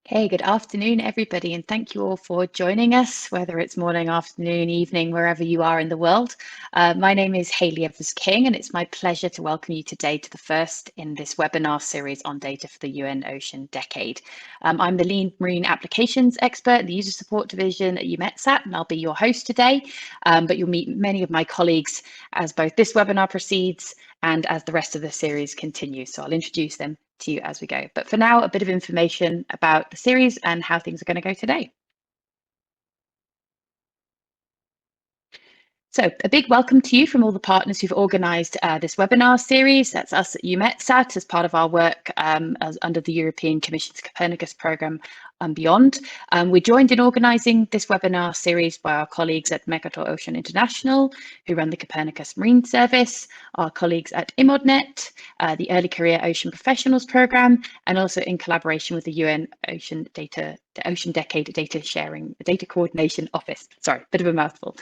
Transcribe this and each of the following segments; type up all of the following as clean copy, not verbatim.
Hey, good afternoon, everybody, and thank you all for joining us, whether it's morning, afternoon, evening, wherever you are in the world. My name is Hayley Evers-King, and it's my pleasure to welcome you today to the first in this webinar series on data for the UN Ocean Decade. I'm the lead marine applications expert in the user support division at Eumetsat, and I'll be your host today, but you'll meet many of my colleagues as both this webinar proceeds and as the rest of the series continues. So I'll introduce them to you as we go. But for now, a bit of information about the series and how things are going to go today. So a big welcome to you from all the partners who've organised this webinar series. That's us at Eumetsat as part of our work under the European Commission's Copernicus Programme and beyond. We're joined in organising this webinar series by our colleagues at Mercator Ocean International, who run the Copernicus Marine Service, our colleagues at EMODnet, the Early Career Ocean Professionals Programme, and also in collaboration with the UN Ocean Decade Data Coordination Office. Sorry, bit of a mouthful.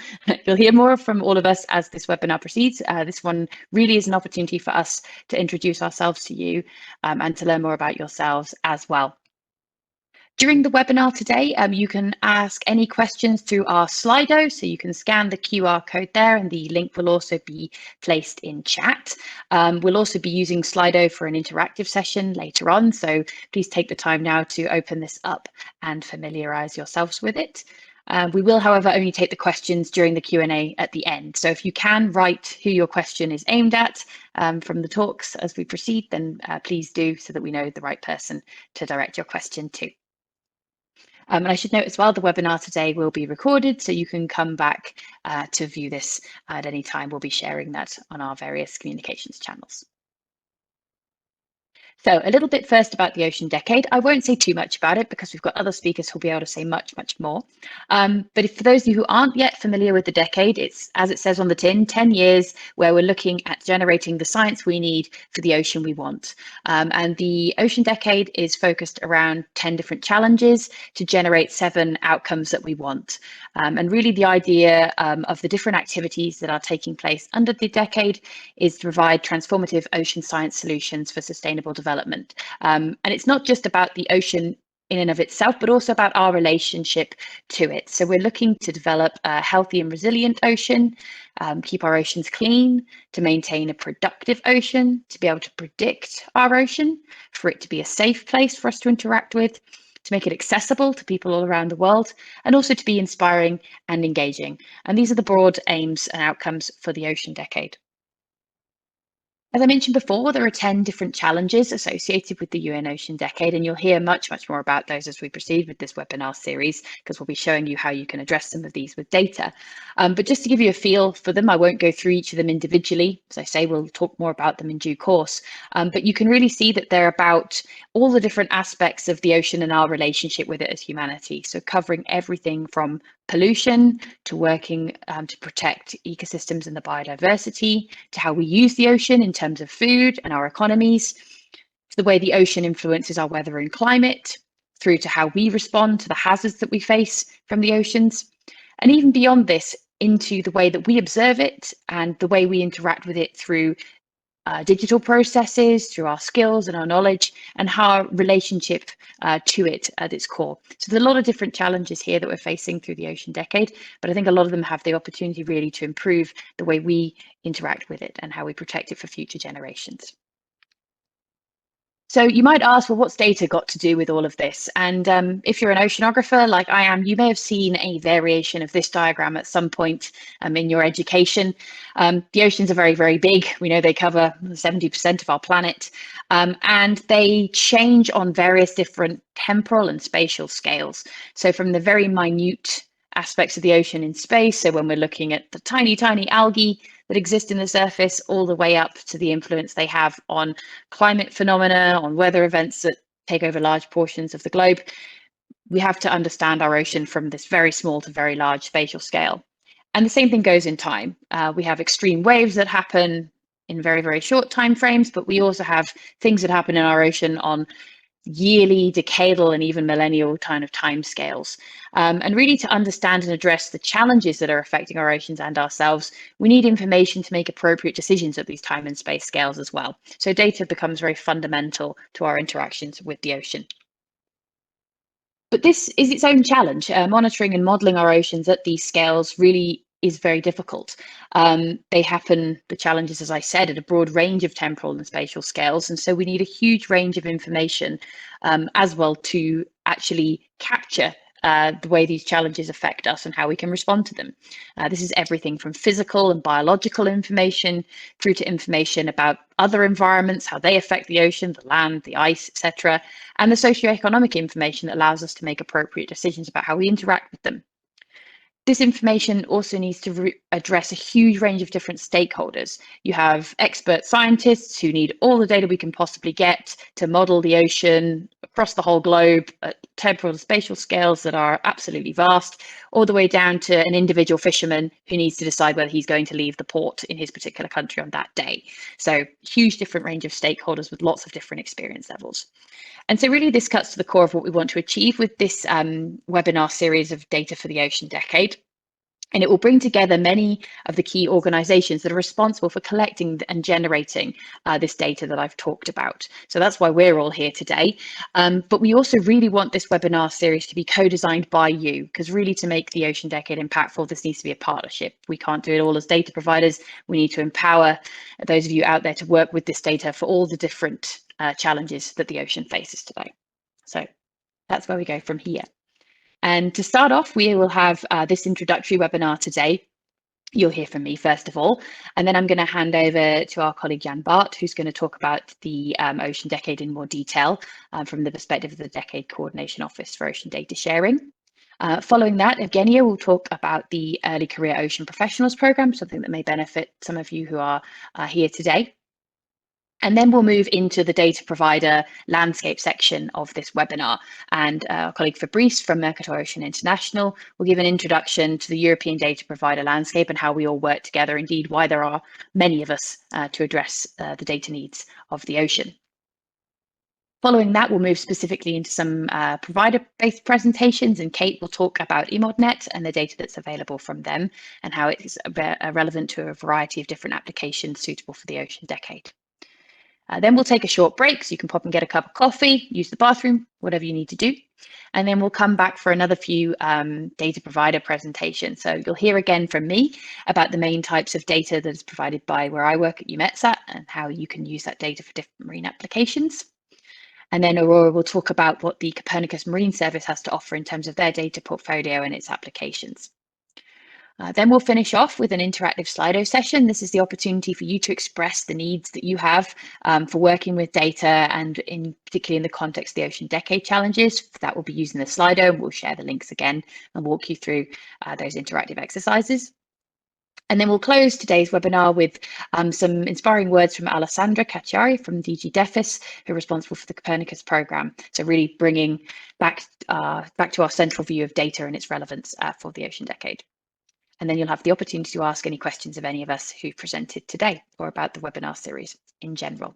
You'll hear more from all of us as this webinar proceeds. This one really is an opportunity for us to introduce ourselves to you and to learn more about yourselves as well. During the webinar today, you can ask any questions through our Slido, so you can scan the QR code there and the link will also be placed in chat. We'll also be using Slido for an interactive session later on, so please take the time now to open this up and familiarise yourselves with it. We will, however, only take the questions during the Q&A at the end. So if you can write who your question is aimed at from the talks as we proceed, then please do so that we know the right person to direct your question to. And I should note as well, the webinar today will be recorded, so you can come back to view this at any time. We'll be sharing that on our various communications channels. So a little bit first about the Ocean Decade. I won't say too much about it because we've got other speakers who'll be able to say much more. But for those of you who aren't yet familiar with the decade, it's, as it says on the tin, 10 years where we're looking at generating the science we need for the ocean we want. And the Ocean Decade is focused around 10 different challenges to generate 7 outcomes that we want. And really the idea of the different activities that are taking place under the decade is to provide transformative ocean science solutions for sustainable development. And it's not just about the ocean in and of itself, but also about our relationship to it. So we're looking to develop a healthy and resilient ocean, keep our oceans clean, to maintain a productive ocean, to be able to predict our ocean, for it to be a safe place for us to interact with, to make it accessible to people all around the world, and also to be inspiring and engaging. And these are the broad aims and outcomes for the Ocean Decade. As I mentioned before, there are 10 different challenges associated with the UN Ocean Decade, and you'll hear much more about those as we proceed with this webinar series, because we'll be showing you how you can address some of these with data. But just to give you a feel for them, I won't go through each of them individually. As I say, we'll talk more about them in due course. But you can really see that they're about all the different aspects of the ocean and our relationship with it as humanity. So covering everything from pollution to working to protect ecosystems and the biodiversity, to how we use the ocean in terms of food and our economies, to the way the ocean influences our weather and climate, through to how we respond to the hazards that we face from the oceans, and even beyond this into the way that we observe it and the way we interact with it through digital processes, through our skills and our knowledge, and our relationship to it at its core. So there's a lot of different challenges here that we're facing through the Ocean Decade, but I think a lot of them have the opportunity really to improve the way we interact with it and how we protect it for future generations. So you might ask, well, what's data got to do with all of this? And if you're an oceanographer like I am, you may have seen a variation of this diagram at some point in your education. The oceans are very big. We know they cover 70% of our planet, and they change on various different temporal and spatial scales. So from the very minute aspects of the ocean in space, so when we're looking at the tiny algae that exist in the surface, all the way up to the influence they have on climate phenomena, on weather events that take over large portions of the globe, we have to understand our ocean from this very small to very large spatial scale. And the same thing goes in time. We have extreme waves that happen in very short time frames, but we also have things that happen in our ocean on yearly, decadal, and even millennial kind of timescales. And really to understand and address the challenges that are affecting our oceans and ourselves, we need information to make appropriate decisions at these time and space scales as well. So data becomes very fundamental to our interactions with the ocean. But this is its own challenge. Monitoring and modelling our oceans at these scales really is very difficult. The challenges, as I said, at a broad range of temporal and spatial scales. And so we need a huge range of information as well to actually capture the way these challenges affect us and how we can respond to them. This is everything from physical and biological information through to information about other environments, how they affect the ocean, the land, the ice, etc., and the socioeconomic information that allows us to make appropriate decisions about how we interact with them. This information also needs to address a huge range of different stakeholders. You have expert scientists who need all the data we can possibly get to model the ocean across the whole globe at temporal and spatial scales that are absolutely vast, all the way down to an individual fisherman who needs to decide whether he's going to leave the port in his particular country on that day. So huge different range of stakeholders with lots of different experience levels. And so really this cuts to the core of what we want to achieve with this webinar series of Data for the Ocean Decade. And it will bring together many of the key organizations that are responsible for collecting and generating this data that I've talked about. So that's why we're all here today. But we also really want this webinar series to be co-designed by you, because really to make the Ocean Decade impactful, this needs to be a partnership. We can't do it all as data providers. We need to empower those of you out there to work with this data for all the different challenges that the ocean faces today. So that's where we go from here. And to start off, we will have this introductory webinar today. You'll hear from me first of all, and then I'm going to hand over to our colleague Jan Bart, who's going to talk about the Ocean Decade in more detail from the perspective of the Decade Coordination Office for Ocean Data Sharing. Following that, Evgenia will talk about the Early Career Ocean Professionals Programme, something that may benefit some of you who are here today. And then we'll move into the data provider landscape section of this webinar. And our colleague Fabrice from Mercator Ocean International will give an introduction to the European data provider landscape and how we all work together, indeed why there are many of us to address the data needs of the ocean. Following that, we'll move specifically into some provider-based presentations, and Kate will talk about EMODnet and the data that's available from them and how it is relevant to a variety of different applications suitable for the Ocean Decade. Then we'll take a short break, so you can pop and get a cup of coffee, use the bathroom, whatever you need to do. And then we'll come back for another few data provider presentations. So you'll hear again from me about the main types of data that is provided by where I work at Eumetsat and how you can use that data for different marine applications. And then Aurora will talk about what the Copernicus Marine Service has to offer in terms of their data portfolio and its applications. Then we'll finish off with an interactive Slido session. This is the opportunity for you to express the needs that you have for working with data, and particularly in the context of the Ocean Decade challenges. That will be using the Slido, and we'll share the links again and walk you through those interactive exercises. And then we'll close today's webinar with some inspiring words from Alessandra Cacciari from DG DEFIS, who are responsible for the Copernicus Programme. So really bringing back to our central view of data and its relevance for the Ocean Decade. And then you'll have the opportunity to ask any questions of any of us who presented today or about the webinar series in general.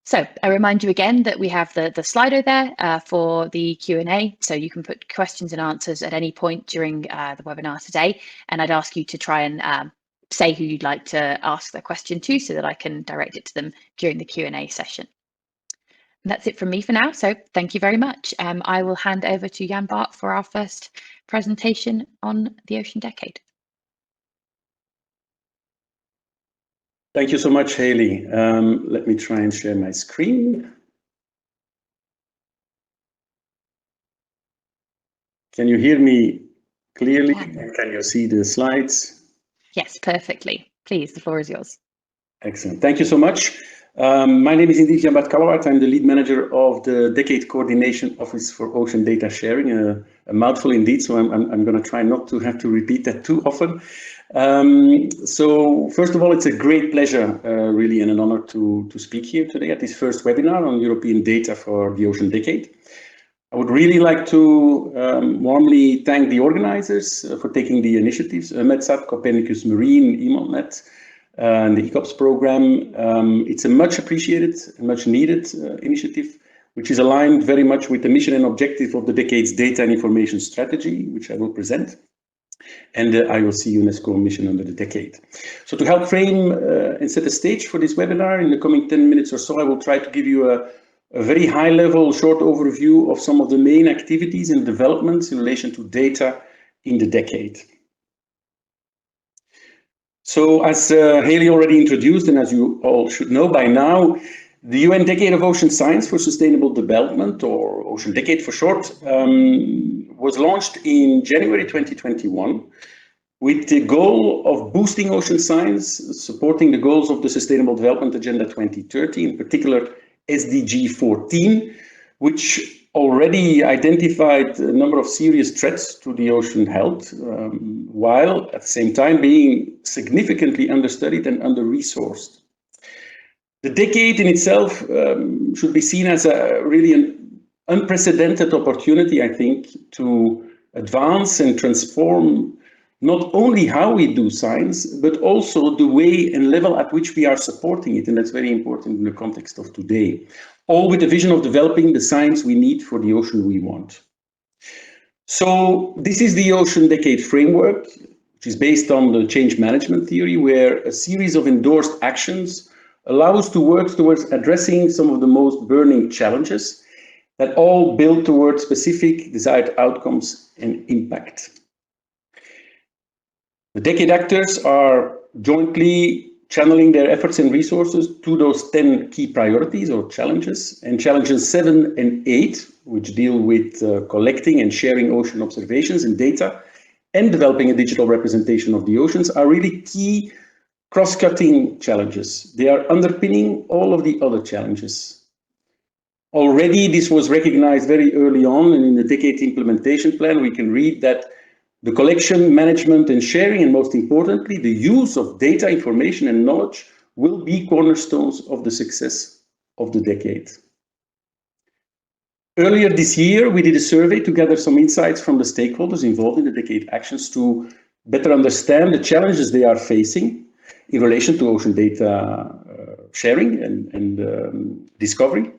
So I remind you again that we have the Slido there for the Q&A. So you can put questions and answers at any point during the webinar today. And I'd ask you to try and say who you'd like to ask the question to so that I can direct it to them during the Q&A session. And that's it from me for now. So thank you very much. I will hand over to Jan Bart for our first presentation on the Ocean Decade. Thank you so much, Haley. Let me try and share my screen. Can you hear me clearly? Can you see the slides? Yes, perfectly. Please, the floor is yours. Excellent. Thank you so much. My name is indeed Jan Bart. I'm the lead manager of the Decade Coordination Office for Ocean Data Sharing. A mouthful indeed, so I'm going to try not to have to repeat that too often. So first of all, it's a great pleasure, really, and an honor to speak here today at this first webinar on European data for the Ocean Decade. I would really like to warmly thank the organizers for taking the initiatives, Eumetsat, Copernicus Marine, EMODnet, and the ECOP Programme. It's a much appreciated and much needed initiative, which is aligned very much with the mission and objective of the decade's data and information strategy, which I will present, and the IOC UNESCO mission under the decade. So to help frame and set the stage for this webinar in the coming 10 minutes or so, I will try to give you a a very high-level short overview of some of the main activities and developments in relation to data in the decade. So as Haley already introduced, and as you all should know by now, the UN Decade of Ocean Science for Sustainable Development, or Ocean Decade for short, was launched in January 2021 with the goal of boosting ocean science, supporting the goals of the Sustainable Development Agenda 2030, in particular SDG 14, which already identified a number of serious threats to the ocean health, while at the same time being significantly understudied and under-resourced. The decade in itself should be seen as really an unprecedented opportunity, I think, to advance and transform not only how we do science, but also the way and level at which we are supporting it. And that's very important in the context of today. All with the vision of developing the science we need for the ocean we want. So this is the Ocean Decade Framework, which is based on the change management theory, where a series of endorsed actions allow us to work towards addressing some of the most burning challenges that all build towards specific desired outcomes and impact. The decade actors are jointly channeling their efforts and resources to those 10 key priorities or challenges, and challenges 7 and 8, which deal with collecting and sharing ocean observations and data and developing a digital representation of the oceans, are really key cross-cutting challenges. They are underpinning all of the other challenges. Already this was recognized very early on, and in the decade implementation plan we can read that the collection, management and sharing, and most importantly, the use of data, information and knowledge will be cornerstones of the success of the decade. Earlier this year, we did a survey to gather some insights from the stakeholders involved in the decade actions to better understand the challenges they are facing in relation to ocean data sharing and discovery.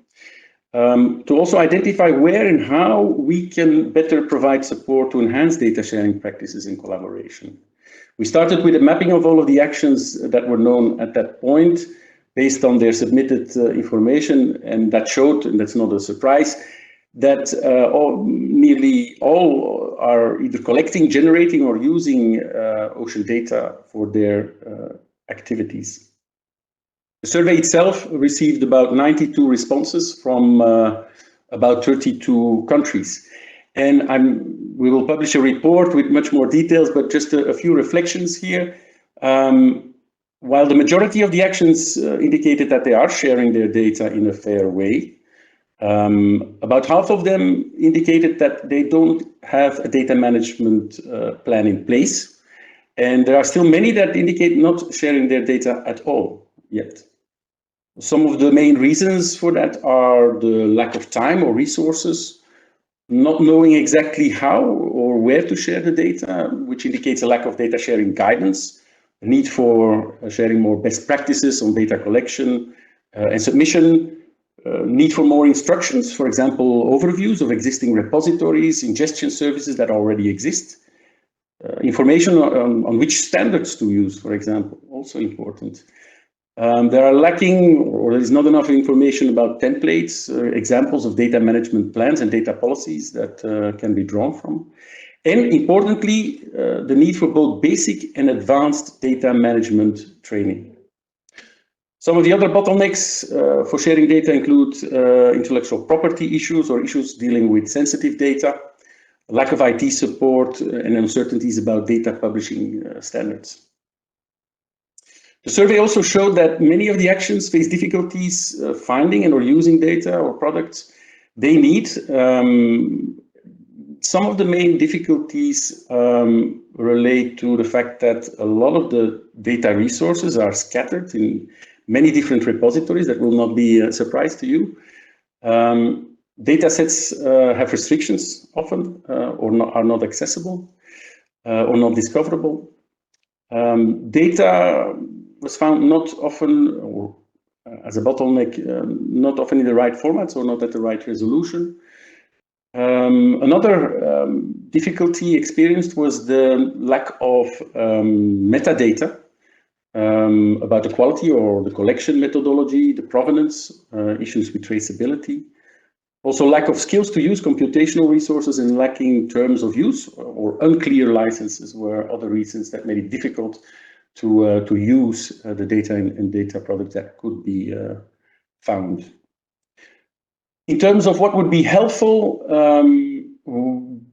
To also identify where and how we can better provide support to enhance data sharing practices and collaboration. We started with a mapping of all of the actions that were known at that point based on their submitted information, and that showed, and that's not a surprise, that nearly all are either collecting, generating or using ocean data for their activities. The survey itself received about 92 responses from about 32 countries. And we will publish a report with much more details, but just a few reflections here. While the majority of the actions indicated that they are sharing their data in a fair way, about half of them indicated that they don't have a data management plan in place. And there are still many that indicate not sharing their data at all yet. Some of the main reasons for that are the lack of time or resources, not knowing exactly how or where to share the data, which indicates a lack of data sharing guidance, the need for sharing more best practices on data collection and submission, need for more instructions, for example, overviews of existing repositories, ingestion services that already exist, information on which standards to use, for example, also important. There are lacking, or there is not enough information about templates, examples of data management plans and data policies that can be drawn from. And importantly, the need for both basic and advanced data management training. Some of the other bottlenecks for sharing data include intellectual property issues or issues dealing with sensitive data, lack of IT support, and uncertainties about data publishing standards. The survey also showed that many of the actions face difficulties finding and or using data or products they need. Some of the main difficulties relate to the fact that a lot of the data resources are scattered in many different repositories. That will not be a surprise to you. Data sets have restrictions often or are not accessible or not discoverable. Data was found not often, or as a bottleneck, not often in the right formats or not at the right resolution. Another difficulty experienced was the lack of metadata about the quality or the collection methodology, the provenance, issues with traceability. Also, lack of skills to use computational resources and lacking terms of use or unclear licenses were other reasons that made it difficult to use the data and data products that could be found. In terms of what would be helpful,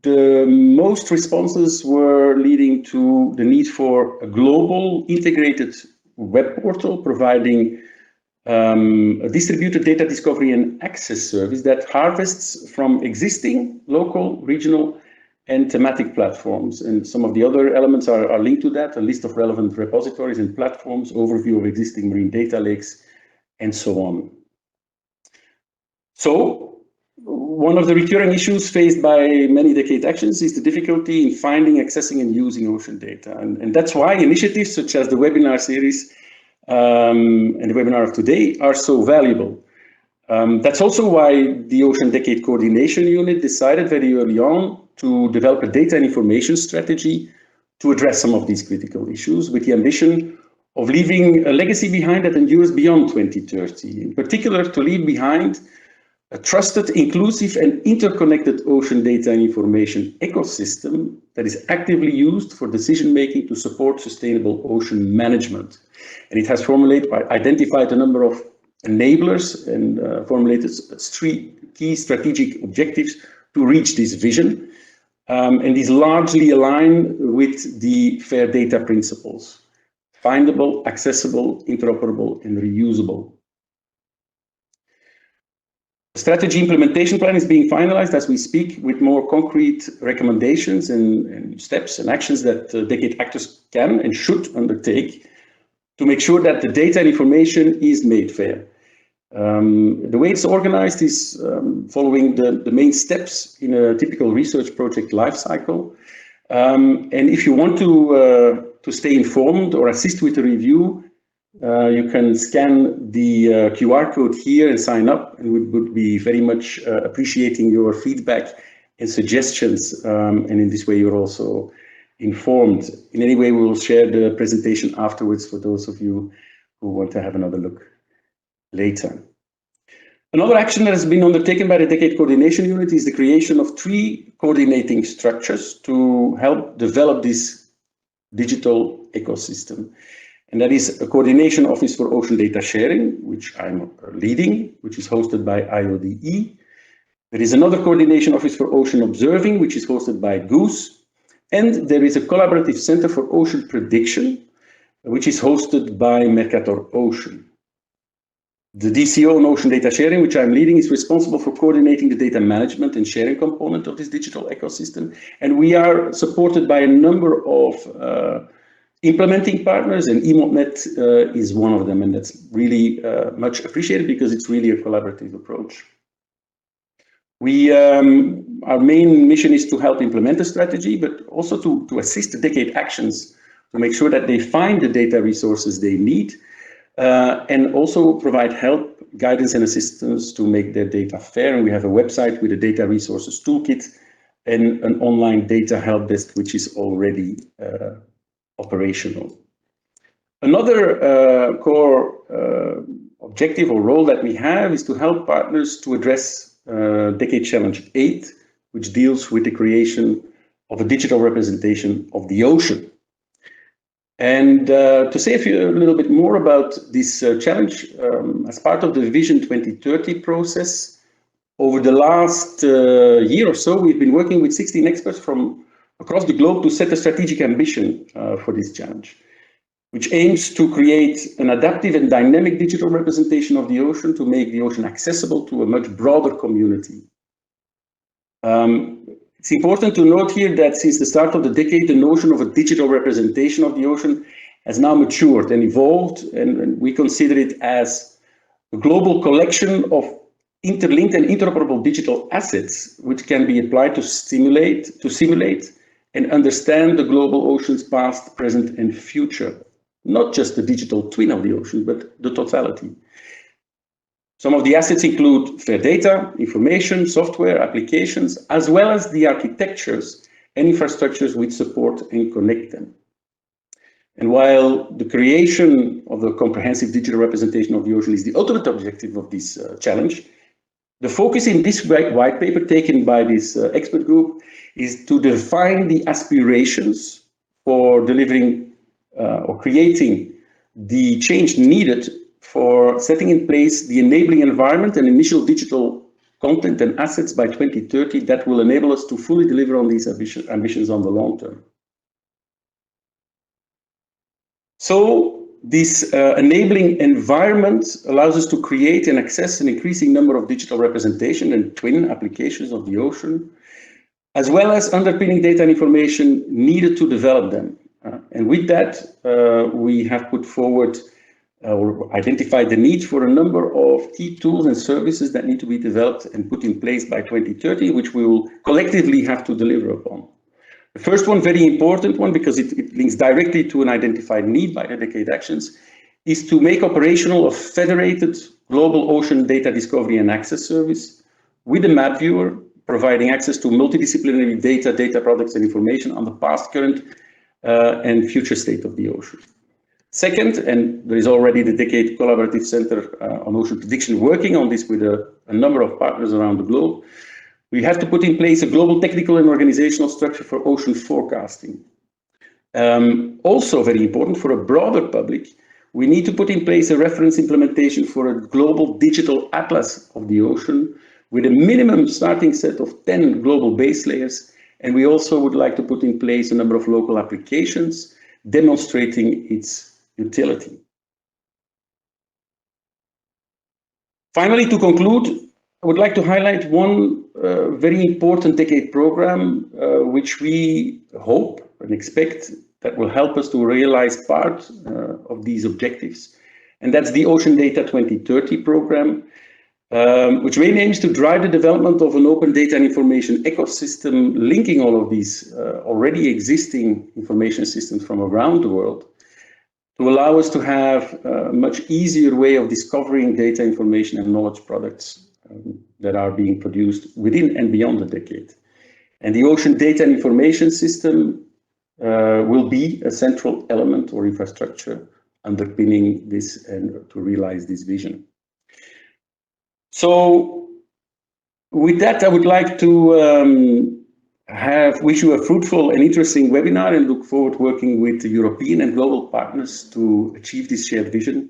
the most responses were leading to the need for a global integrated web portal providing a distributed data discovery and access service that harvests from existing local, regional, and thematic platforms. And some of the other elements are linked to that: a list of relevant repositories and platforms, overview of existing marine data lakes, and so on. So, one of the recurring issues faced by many decade actions is the difficulty in finding, accessing, and using ocean data. And that's why initiatives such as the webinar series and the webinar of today are so valuable. That's also why the Ocean Decade Coordination Unit decided very early on to develop a data and information strategy to address some of these critical issues, with the ambition of leaving a legacy behind that endures beyond 2030. In particular, to leave behind a trusted, inclusive, and interconnected ocean data and information ecosystem that is actively used for decision-making to support sustainable ocean management. And it has identified a number of enablers and formulated 3 key strategic objectives to reach this vision. And these largely align with the FAIR data principles: findable, accessible, interoperable, and reusable. The strategy implementation plan is being finalized as we speak, with more concrete recommendations and steps and actions that decade actors can and should undertake to make sure that the data and information is made fair. The way it's organized is following the main steps in a typical research project lifecycle. And if you want to stay informed or assist with the review, you can scan the QR code here and sign up, and we would be very much appreciating your feedback and suggestions. And in this way, you're also informed. In any way, we will share the presentation afterwards for those of you who want to have another look later. Another action that has been undertaken by the Decade Coordination Unit is the creation of 3 coordinating structures to help develop this digital ecosystem. And that is a coordination office for ocean data sharing, which I'm leading, which is hosted by IODE. There is another coordination office for ocean observing, which is hosted by GOOSE. And there is a collaborative center for ocean prediction, which is hosted by Mercator Ocean. The DCO on ocean data sharing, which I'm leading, is responsible for coordinating the data management and sharing component of this digital ecosystem. And we are supported by a number of implementing partners, and EMODnet is one of them. And that's really much appreciated because it's really a collaborative approach. Our main mission is to help implement the strategy, but also to assist the decade actions to make sure that they find the data resources they need, and also provide help, guidance, and assistance to make their data fair. And we have a website with a data resources toolkit and an online data help desk, which is already operational. Another core objective or role that we have is to help partners to address Decade Challenge 8, which deals with the creation of a digital representation of the ocean. And to say a little bit more about this challenge, as part of the Vision 2030 process, over the last year or so, we've been working with 16 experts from across the globe to set a strategic ambition for this challenge, which aims to create an adaptive and dynamic digital representation of the ocean to make the ocean accessible to a much broader community. It's important to note here that since the start of the decade, the notion of a digital representation of the ocean has now matured and evolved, and we consider it as a global collection of interlinked and interoperable digital assets, which can be applied to simulate and understand the global ocean's past, present, and future. Not just the digital twin of the ocean, but the totality. Some of the assets include fair data, information, software, applications, as well as the architectures and infrastructures which support and connect them. And while the creation of a comprehensive digital representation of the ocean is the ultimate objective of this challenge, the focus in this white paper taken by this expert group is to define the aspirations for delivering or creating the change needed for setting in place the enabling environment and initial digital content and assets by 2030 that will enable us to fully deliver on these ambitions on the long term. So this enabling environment allows us to create and access an increasing number of digital representation and twin applications of the ocean, as well as underpinning data and information needed to develop them. And with that, we have put forward or identified the need for a number of key tools and services that need to be developed and put in place by 2030, which we will collectively have to deliver upon. The first one, very important one, because it links directly to an identified need by the Decade Actions, is to make operational a federated global ocean data discovery and access service with a map viewer, providing access to multidisciplinary data products and information on the past, current, and future state of the ocean. Second, and there is already the Decade Collaborative Center on Ocean Prediction working on this with a number of partners around the globe, we have to put in place a global technical and organizational structure for ocean forecasting. Also very important for a broader public, we need to put in place a reference implementation for a global digital atlas of the ocean with a minimum starting set of 10 global base layers. And we also would like to put in place a number of local applications demonstrating its utility. Finally, to conclude, I would like to highlight one very important Decade program, which we hope and expect that will help us to realize part of these objectives. And that's the Ocean Data 2030 program, which main aims to drive the development of an open data and information ecosystem, linking all of these already existing information systems from around the world, to allow us to have a much easier way of discovering data, information, and knowledge products that are being produced within and beyond the decade. And the Ocean Data and Information System will be a central element or infrastructure underpinning this and to realize this vision. So with that, I would like to wish you a fruitful and interesting webinar and look forward to working with the European and global partners to achieve this shared vision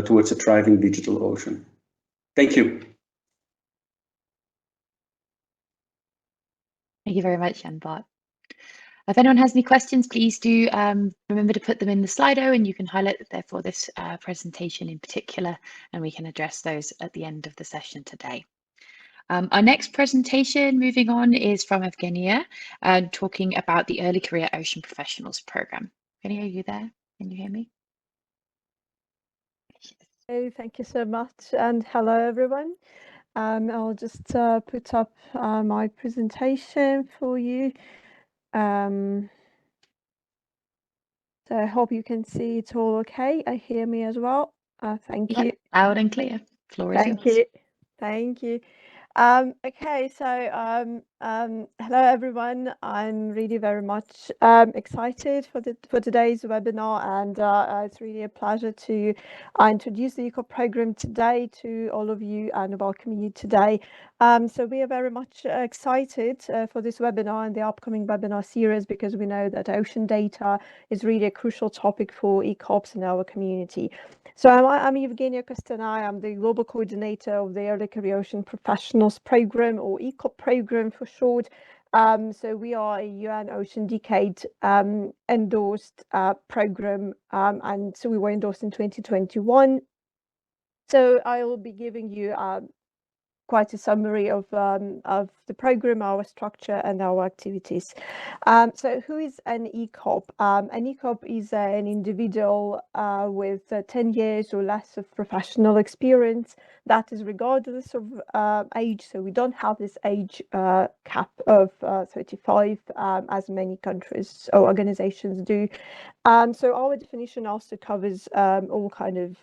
towards a thriving digital ocean. Thank you. Thank you very much, Jan Bart. If anyone has any questions, please do remember to put them in the Slido, and you can highlight that they're for this presentation in particular, and we can address those at the end of the session today. Our next presentation, moving on, is from Evgenia, talking about the Early Career Ocean Professionals Programme. Evgenia, are you there? Can you hear me? Hey, thank you so much, and hello everyone. I'll just put up my presentation for you. So I hope you can see it all okay. I hear me as well. Thank you. Loud and clear. Floor is yours. Thank you. Thank you. Okay, so hello everyone. I'm really very much excited for today's webinar, and it's really a pleasure to introduce the ECOP program today to all of you and welcome you today. So we are very much excited for this webinar and the upcoming webinar series, because we know that ocean data is really a crucial topic for ECOPs in our community. So I'm Evgenia Kostanay. I'm the Global Coordinator of the Early Career Ocean Professionals Programme, or ECOP Programme for short. So we are a UN Ocean Decade endorsed programme, and so we were endorsed in 2021. So I will be giving you quite a summary of the program, our structure, and our activities. So who is an ECOP? An ECOP is an individual with 10 years or less of professional experience. That is regardless of age. So we don't have this age cap of 35, as many countries or organizations do. So our definition also covers all kind of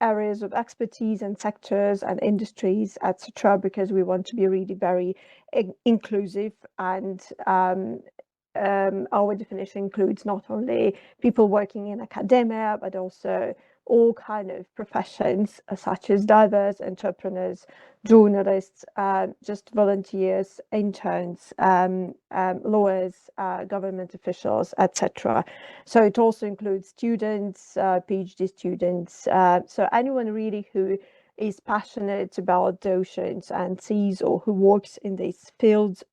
areas of expertise and sectors and industries, etc., because we want to be really very inclusive and our definition includes not only people working in academia, but also all kind of professions, such as divers, entrepreneurs, journalists, just volunteers, interns, lawyers, government officials, etc. So it also includes students, PhD students, so anyone really who is passionate about the oceans and seas, or who works in these fields,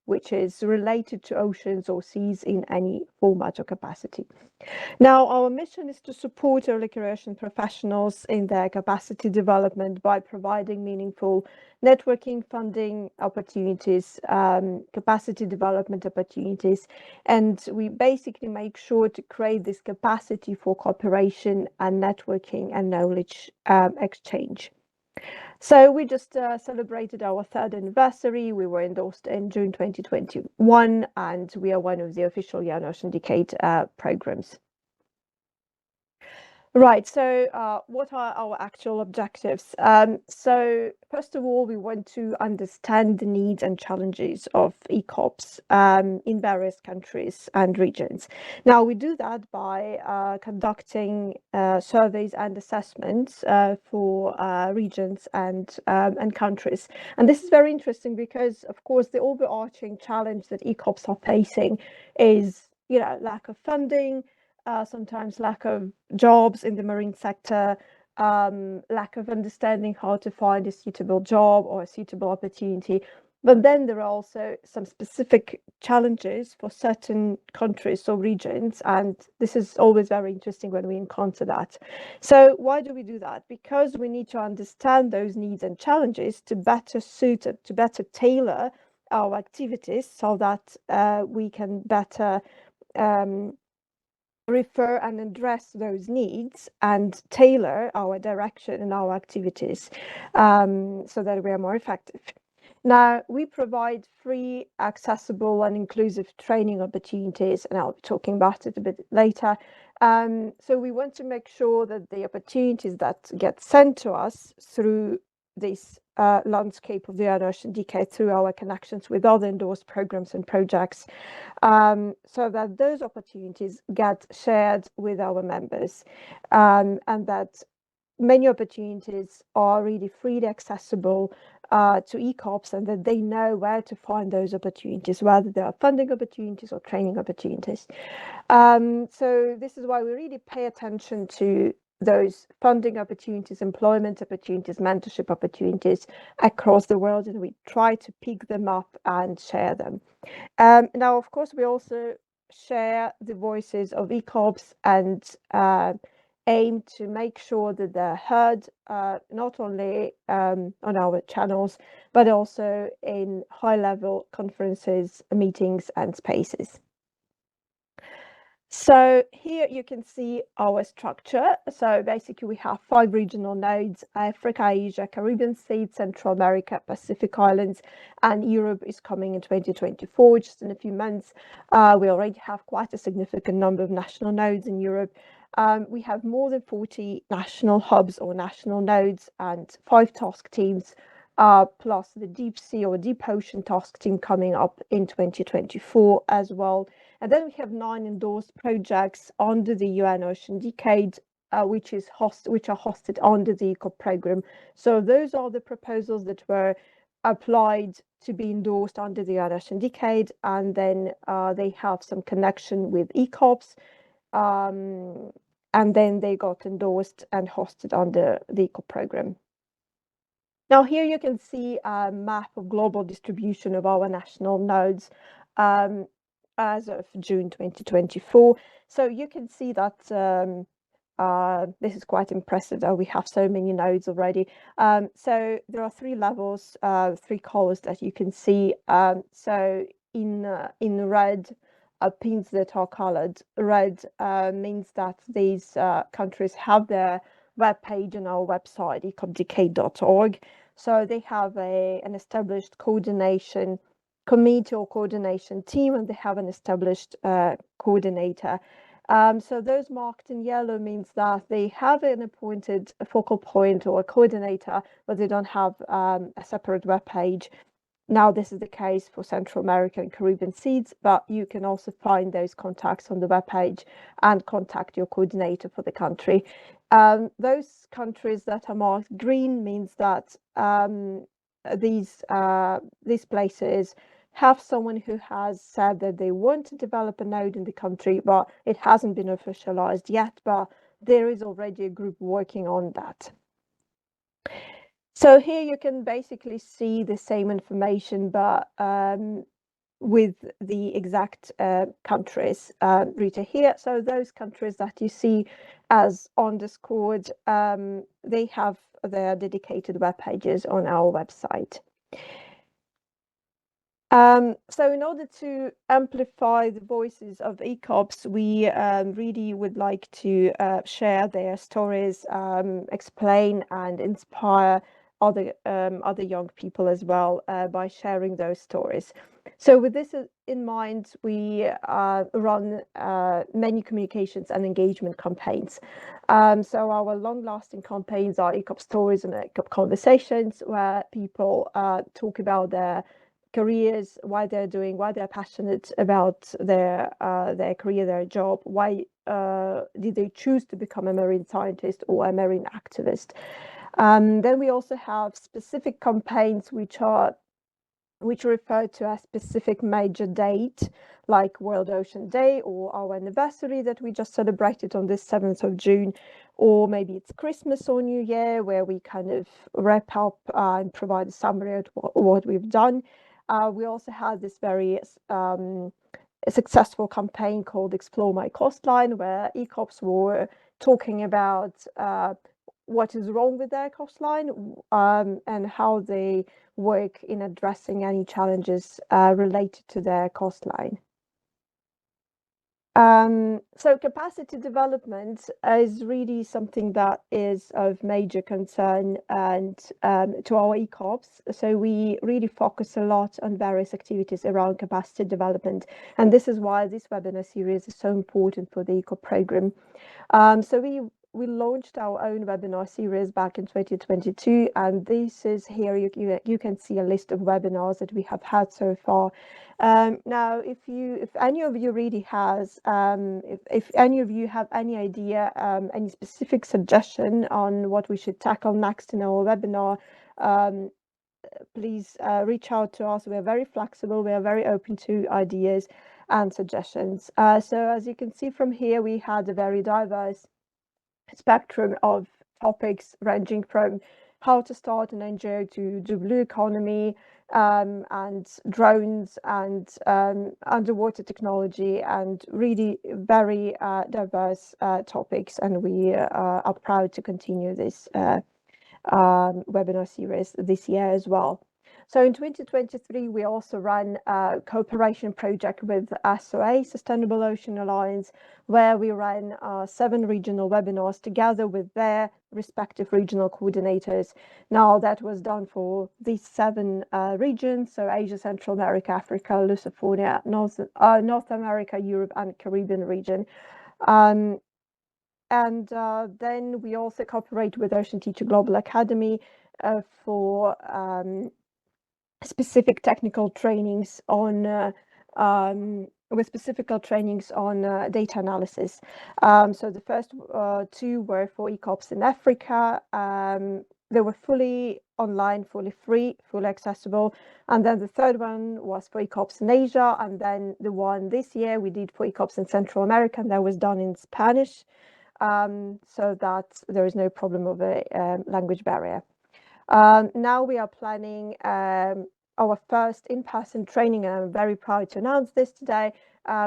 which is related to oceans or seas in any format or capacity. Now, our mission is to support early career ocean professionals in their capacity development by providing meaningful networking, funding opportunities, capacity development opportunities, and we basically make sure to create this capacity for cooperation and networking and knowledge exchange. So we just celebrated our 3rd anniversary. We were endorsed in June 2021, and we are one of the official Young Ocean Decade programs. Right, so what are our actual objectives? So first of all, we want to understand the needs and challenges of ECOPs in various countries and regions. Now, we do that by conducting surveys and assessments for regions and countries. And this is very interesting because, of course, the overarching challenge that ECOPs are facing is, lack of funding, sometimes lack of jobs in the marine sector, lack of understanding how to find a suitable job or a suitable opportunity. But then there are also some specific challenges for certain countries or regions, and this is always very interesting when we encounter that. So why do we do that? Because we need to understand those needs and challenges to better suit it, to better tailor our activities so that we can better refer and address those needs and tailor our direction and our activities so that we are more effective. Now, we provide free, accessible and inclusive training opportunities, and I'll be talking about it a bit later. So we want to make sure that the opportunities that get sent to us through this landscape of the Ocean Decade, through our connections with other endorsed programs and projects, so that those opportunities get shared with our members, and that many opportunities are really freely accessible to ECOPs, and that they know where to find those opportunities, whether they are funding opportunities or training opportunities. So this is why we really pay attention to those funding opportunities, employment opportunities, mentorship opportunities across the world, and we try to pick them up and share them. Now, of course, we also share the voices of ECOPs and aim to make sure that they're heard not only on our channels, but also in high-level conferences, meetings, and spaces. So here you can see our structure. So basically we have 5 regional nodes: Africa, Asia, Caribbean Sea, Central America, Pacific Islands, and Europe is coming in 2024, just in a few months. We already have quite a significant number of national nodes in Europe. We have more than 40 national hubs or national nodes and 5 task teams, plus the deep sea or deep ocean task team coming up in 2024 as well. And then we have 9 endorsed projects under the UN Ocean Decade, which are hosted under the ECOP Programme. So those are the proposals that were applied to be endorsed under the UN Ocean Decade, and then they have some connection with ECOPs, and then they got endorsed and hosted under the ECOP Programme. Now here you can see a map of global distribution of our national nodes as of June 2024. So you can see that this is quite impressive that we have so many nodes already. So there are 3 levels, 3 colors that you can see. So in red, pins that are colored red means that these countries have their web page on our website, ecopdecade.org. So they have an established coordination committee or coordination team, and they have an established coordinator. So those marked in yellow means that they have an appointed focal point or a coordinator, but they don't have a separate web page. Now, this is the case for Central America and Caribbean seeds, but you can also find those contacts on the webpage and contact your coordinator for the country. Those countries that are marked green means that these places have someone who has said that they want to develop a node in the country, but it hasn't been officialized yet, but there is already a group working on that. So here you can basically see the same information, but with the exact countries written here. So those countries that you see as underscored, they have their dedicated web pages on our website. So in order to amplify the voices of ECOPs, we really would like to share their stories, explain and inspire other young people as well by sharing those stories. So with this in mind, we run many communications and engagement campaigns. So our long-lasting campaigns are ECOP stories and ECOP conversations, where people talk about their careers, why they're passionate about their career, their job, why did they choose to become a marine scientist or a marine activist. Then we also have specific campaigns which refer to a specific major date, like World Ocean Day or our anniversary that we just celebrated on this 7th of June, or maybe it's Christmas or New Year, where we kind of wrap up and provide a summary of what we've done. We also had this very successful campaign called Explore My Coastline, where ECOPs were talking about what is wrong with their coastline and how they work in addressing any challenges related to their coastline. So capacity development is really something that is of major concern and to our ECOPs. So we really focus a lot on various activities around capacity development. And this is why this webinar series is so important for the ECOP program. So we launched our own webinar series back in 2022, and this is here you can see a list of webinars that we have had so far. Now, if any of you really has, if any of you have any idea, any specific suggestion on what we should tackle next in our webinar, please reach out to us. We are very flexible. We are very open to ideas and suggestions. So as you can see from here, we had a very diverse spectrum of topics ranging from how to start an NGO to do blue economy and drones and underwater technology, and really very diverse topics. And we are proud to continue this webinar series this year as well. So in 2023, we also ran a cooperation project with SOA, Sustainable Ocean Alliance, where we ran 7 regional webinars together with their respective regional coordinators. Now, that was done for these 7 regions, so Asia, Central America, Africa, Lusophonia, North America, Europe, and Caribbean region. And then we also cooperate with Ocean Teacher Global Academy for specific technical trainings on data analysis. So the first 2 were for ECOPs in Africa. They were fully online, fully free, fully accessible. And then the third one was for ECOPs in Asia. And then the one this year we did for ECOPs in Central America, and that was done in Spanish, so that there is no problem of a language barrier. Now we are planning our first in-person training, and I'm very proud to announce this today,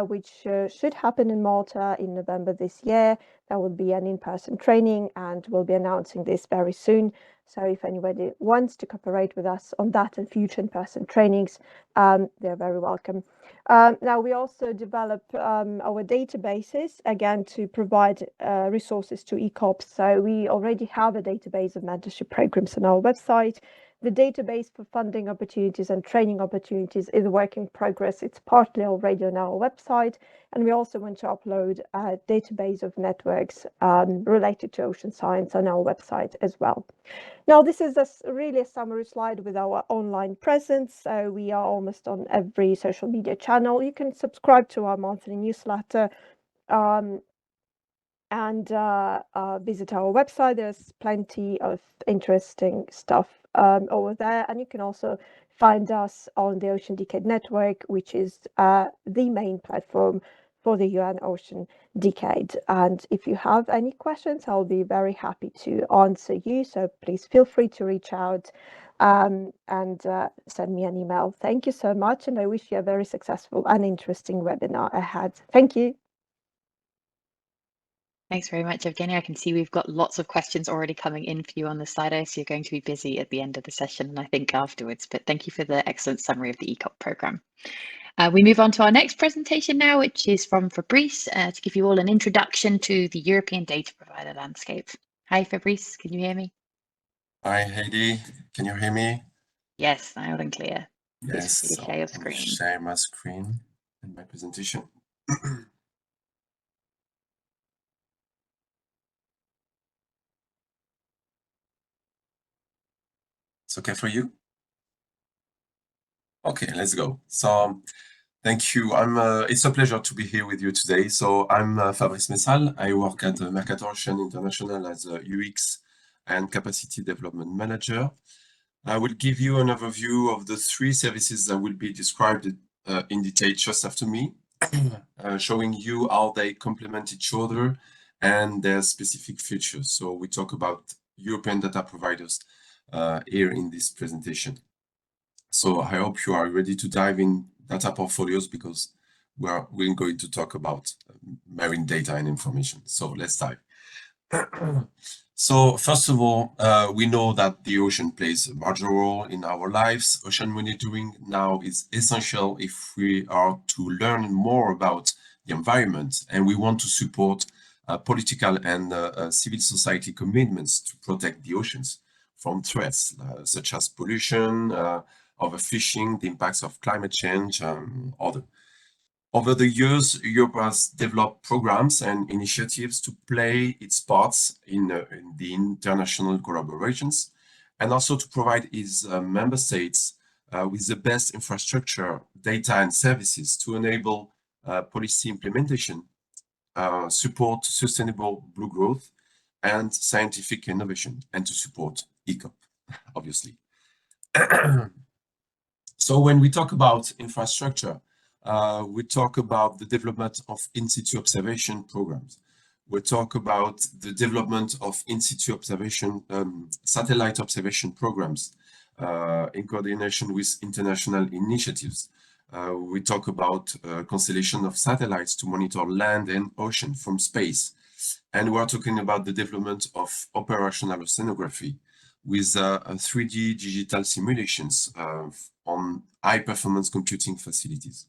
which should happen in Malta in November this year. That will be an in-person training, and we'll be announcing this very soon. So if anybody wants to cooperate with us on that and future in-person trainings, they're very welcome. Now, we also develop our databases, again, to provide resources to ECOPs. So we already have a database of mentorship programs on our website. The database for funding opportunities and training opportunities is a work in progress. It's partly already on our website, and we also want to upload a database of networks related to ocean science on our website as well. Now, this is really a summary slide with our online presence. So we are almost on every social media channel. You can subscribe to our monthly newsletter and visit our website. There's plenty of interesting stuff over there, and you can also find us on the Ocean Decade Network, which is the main platform for the UN Ocean Decade. And if you have any questions, I'll be very happy to answer you. So please feel free to reach out and send me an email. Thank you so much, and I wish you a very successful and interesting webinar ahead. Thank you. Thanks very much, Evgenia. I can see we've got lots of questions already coming in for you on the Slido, so you're going to be busy at the end of the session and I think afterwards, but thank you for the excellent summary of the ECOP programme. We move on to our next presentation now, which is from Fabrice, to give you all an introduction to the European data provider landscape. Hi, Fabrice, can you hear me? Hi, Heidi. Can you hear me? Yes, loud and clear. Yes, Please share your screen. share my screen and my presentation. It's okay for you? Okay, let's go. So thank you. It's a pleasure to be here with you today. So I'm Fabrice Messal. I work at Mercator Ocean International as a UX and Capacity Development Manager. I will give you an overview of the three services that will be described in detail just after me, showing you how they complement each other and their specific features. So we talk about European data providers here in this presentation. So I hope you are ready to dive in data portfolios because we're going to talk about marine data and information. So let's dive. So first of all, we know that the ocean plays a major role in our lives. Ocean monitoring now is essential if we are to learn more about the environment and we want to support political and civil society commitments to protect the oceans from threats such as pollution, overfishing, the impacts of climate change, other. Over the years, Europe has developed programs and initiatives to play its parts in the international collaborations and also to provide its member states with the best infrastructure, data and services to enable policy implementation, support sustainable blue growth and scientific innovation, and to support ECOP, obviously. So when we talk about infrastructure, we talk about the development of in-situ observation programs. We talk about the development of in-situ observation, satellite observation programs in coordination with international initiatives. We talk about constellation of satellites to monitor land and ocean from space. And we're talking about the development of operational oceanography with 3D digital simulations on high-performance computing facilities.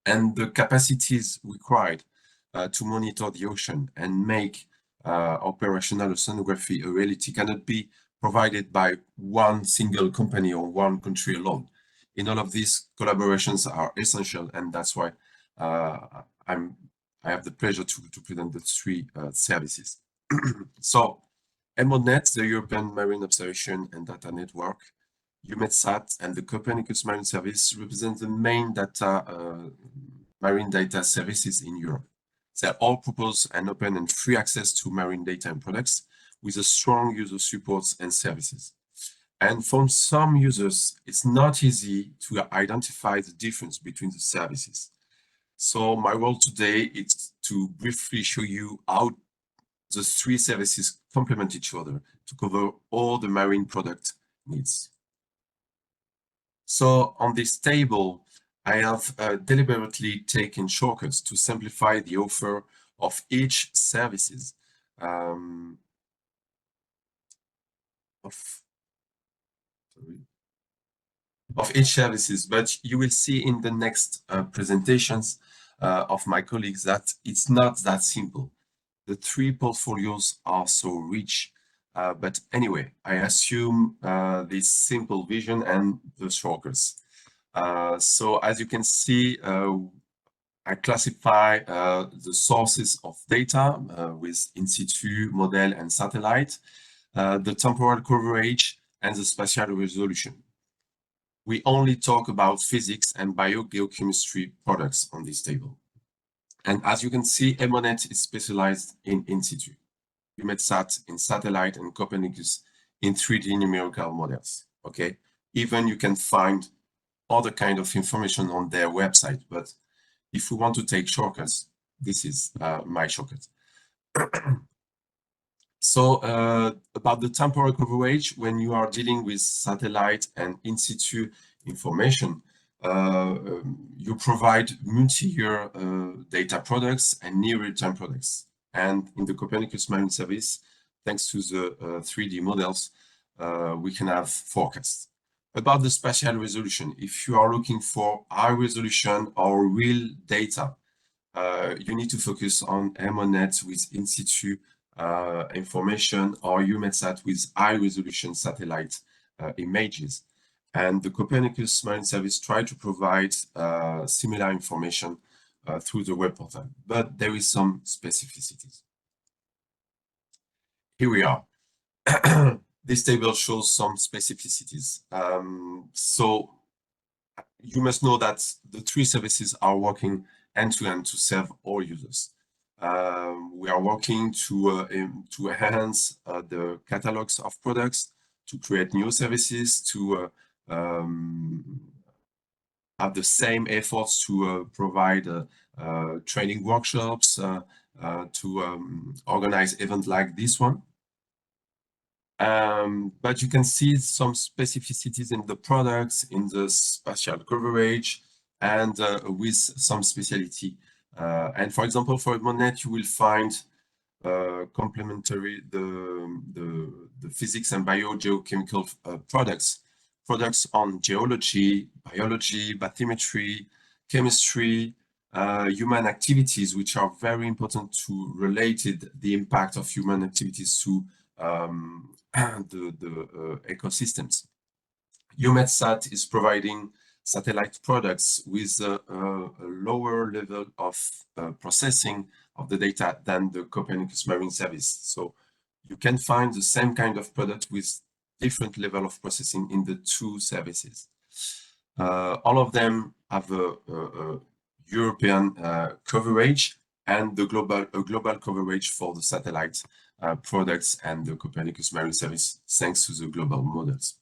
And the capacities required to monitor the ocean and make operational oceanography a reality cannot be provided by one single company or one country alone. In all of these, collaborations are essential, and that's why I have the pleasure to present the three services. So, EMODnet, the European Marine Observation and Data Network, Eumetsat, and the Copernicus Marine Service represent the main marine data services in Europe. They all propose an open and free access to marine data and products with a strong user support and services. And for some users, it's not easy to identify the difference between the services. So my role today is to briefly show you how the three services complement each other to cover all the marine product needs. So on this table, I have deliberately taken shortcuts to simplify the offer of each services. Of each services, but you will see in the next presentations of my colleagues that it's not that simple. The three portfolios are so rich But anyway, I assume this simple vision and the shortcuts. So as you can see, I classify the sources of data with in situ, model, and satellite, the temporal coverage, and the spatial resolution. We only talk about physics and biogeochemistry products on this table. And as you can see, EMODnet is specialized in situ, Eumetsat in satellite, and Copernicus in 3D numerical models. Okay, even you can find other kind of information on their website, but if we want to take shortcuts, this is my shortcut. So about the temporal coverage, when you are dealing with satellite and in situ information, you provide multi-year data products and near real-time products. And in the Copernicus Marine Service, thanks to the 3D models, we can have forecasts. About the spatial resolution, if you are looking for high resolution or real data, you need to focus on EMODnet with in situ information, or Eumetsat with high resolution satellite images. And the Copernicus Marine Service try to provide similar information through the web portal, but there is some specificities. Here we are. This table shows some specificities. So you must know that the three services are working end-to-end to serve all users. We are working to enhance the catalogs of products, to create new services, to have the same efforts to provide training workshops, to organize events like this one. But you can see some specificities in the products, in the spatial coverage, and with some speciality. And for example, for EMODnet, you will find complementary the physics and biogeochemical products on geology, biology, bathymetry, chemistry, human activities, which are very important to relate the impact of human activities to the ecosystems. Eumetsat is providing satellite products with a lower level of processing of the data than the Copernicus Marine Service. So you can find the same kind of product with different level of processing in the two services. All of them have a European coverage and the global coverage for the satellite products and the Copernicus Marine Service, thanks to the global models.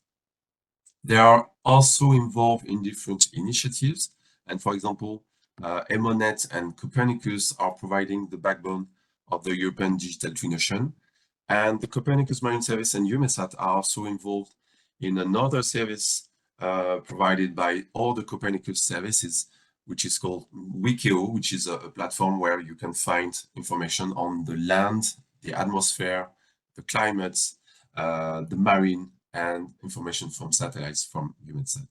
They are also involved in different initiatives. And for example, EMODnet and Copernicus are providing the backbone of the European Digital Twin Ocean. And the Copernicus Marine Service and Eumetsat are also involved in another service provided by all the Copernicus services, which is called Wikio, which is a platform where you can find information on the land, the atmosphere, the climate, the marine, and information from satellites from Eumetsat.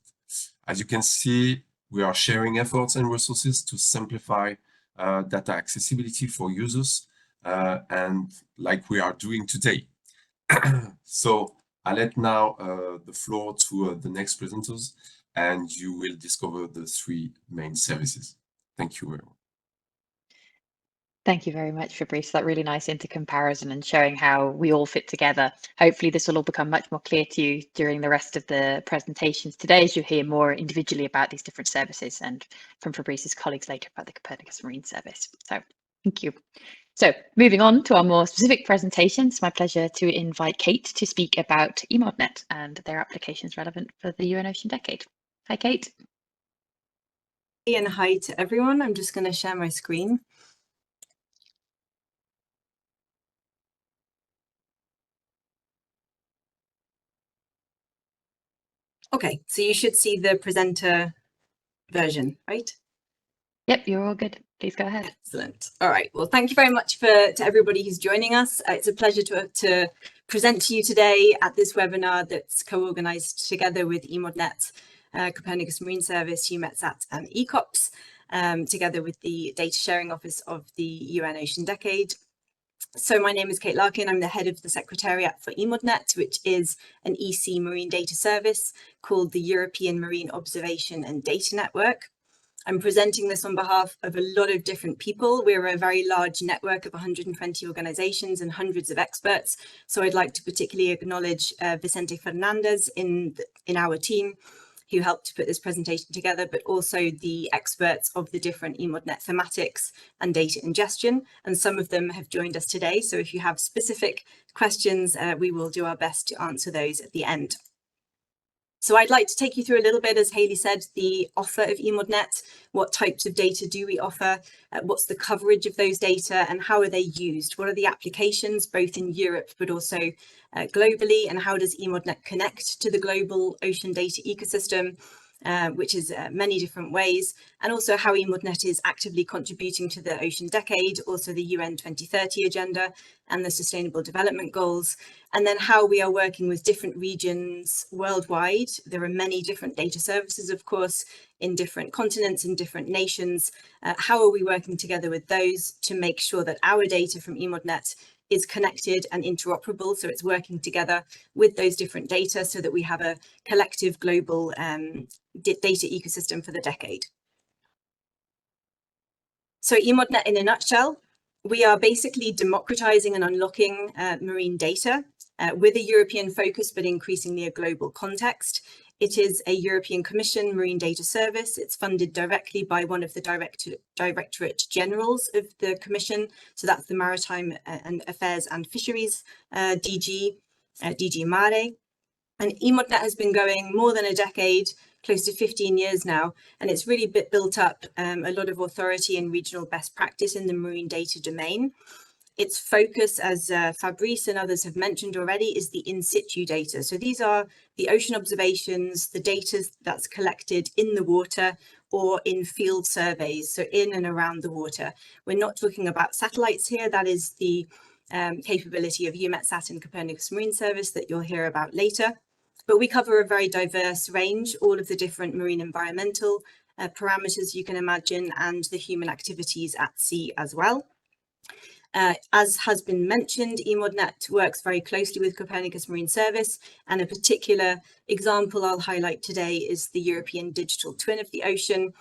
As you can see, we are sharing efforts and resources to simplify data accessibility for users, and like we are doing today. So I'll let now the floor to the next presenters, and you will discover the three main services. Thank you very much. Thank you very much, Fabrice. That really nice intercomparison and showing how we all fit together. Hopefully this will all become much more clear to you during the rest of the presentations today, as you hear more individually about these different services and from Fabrice's colleagues later about the Copernicus Marine Service. So thank you. So moving on to our more specific presentation, it's my pleasure to invite Kate to speak about EMODnet and their applications relevant for the UN Ocean Decade. Hi, Kate. And hi to everyone. I'm just going to share my screen. Okay, so you should see the presenter version, right? Yep, you're all good. Please go ahead. Excellent. All right. Well, thank you very much to everybody who's joining us. It's a pleasure to present to you today at this webinar that's co-organized together with EMODnet, Copernicus Marine Service, Eumetsat, and ECOPS, together with the Data Sharing Office of the UN Ocean Decade. So my name is Kate Larkin. I'm the head of the Secretariat for EMODnet, which is an EC marine data service called the European Marine Observation and Data Network. I'm presenting this on behalf of a lot of different people. We're a very large network of 120 organizations and hundreds of experts. So I'd like to particularly acknowledge Vicente Fernandez in our team, who helped to put this presentation together, but also the experts of the different EMODnet thematics and data ingestion. And some of them have joined us today. So if you have specific questions, we will do our best to answer those at the end. So I'd like to take you through a little bit, as Hayley said, the offer of EMODnet. What types of data do we offer? What's the coverage of those data and how are they used? What are the applications, both in Europe, but also globally? And how does EMODnet connect to the global ocean data ecosystem, which is many different ways? And also how EMODnet is actively contributing to the Ocean Decade, also the UN 2030 Agenda and the Sustainable Development Goals. And then how we are working with different regions worldwide. There are many different data services, of course, in different continents and different nations. How are we working together with those to make sure that our data from EMODnet is connected and interoperable, so it's working together with those different data so that we have a collective global data ecosystem for the decade. So EMODnet in a nutshell, we are basically democratizing and unlocking marine data with a European focus, but increasingly a global context. It is a European Commission marine data service. It's funded directly by one of the Directorate Generals of the Commission. So that's the Maritime Affairs and Fisheries DG Mare. And EMODnet has been going more than a decade, close to 15 years now, and it's really built up a lot of authority and regional best practice in the marine data domain. Its focus, as Fabrice and others have mentioned already, is the in situ data. So these are the ocean observations, the data that's collected in the water or in field surveys, so in and around the water. We're not talking about satellites here. That is the capability of Eumetsat and Copernicus Marine Service that you'll hear about later. But we cover a very diverse range, all of the different marine environmental parameters you can imagine, and the human activities at sea as well. As has been mentioned, EMODnet works very closely with Copernicus Marine Service, and a particular example I'll highlight today is the European Digital Twin of the Ocean,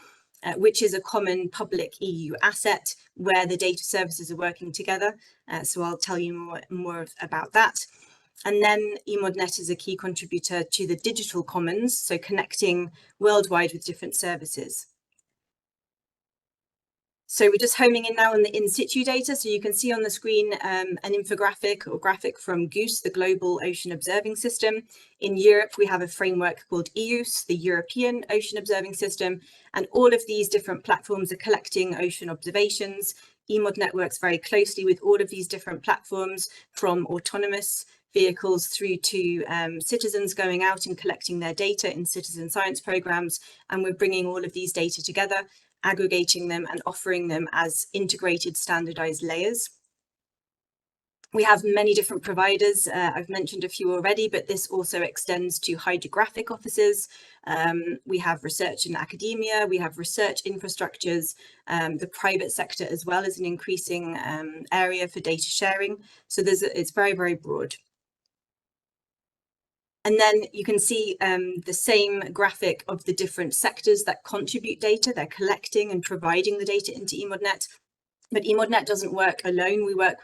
which is a common public EU asset where the data services are working together. So I'll tell you more about that. And then EMODnet is a key contributor to the digital commons, so connecting worldwide with different services. So we're just homing in now on the in situ data. So you can see on the screen an infographic or graphic from GOOS, the Global Ocean Observing System. In Europe, we have a framework called EUS, the European Ocean Observing System, and all of these different platforms are collecting ocean observations. EMODnet works very closely with all of these different platforms, from autonomous vehicles through to citizens going out and collecting their data in citizen science programs. And we're bringing all of these data together, aggregating them and offering them as integrated standardized layers. We have many different providers. I've mentioned a few already, but this also extends to hydrographic offices. We have research in academia, we have research infrastructures, the private sector as well as an increasing area for data sharing. So it's very, very broad. And then you can see the same graphic of the different sectors that contribute data. They're collecting and providing the data into EMODnet. But EMODnet doesn't work alone. We work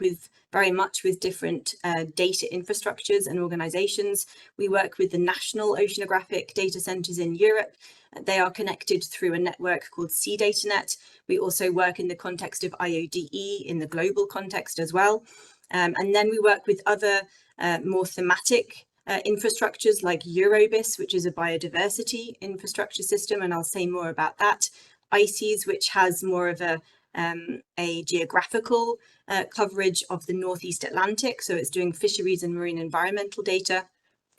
very much with different data infrastructures and organizations. We work with the national oceanographic data centers in Europe. They are connected through a network called SeaDataNet. We also work in the context of IODE in the global context as well. And then we work with other more thematic infrastructures like Eurobis, which is a biodiversity infrastructure system, and I'll say more about that. ICES, which has more of a geographical coverage of the Northeast Atlantic, so it's doing fisheries and marine environmental data,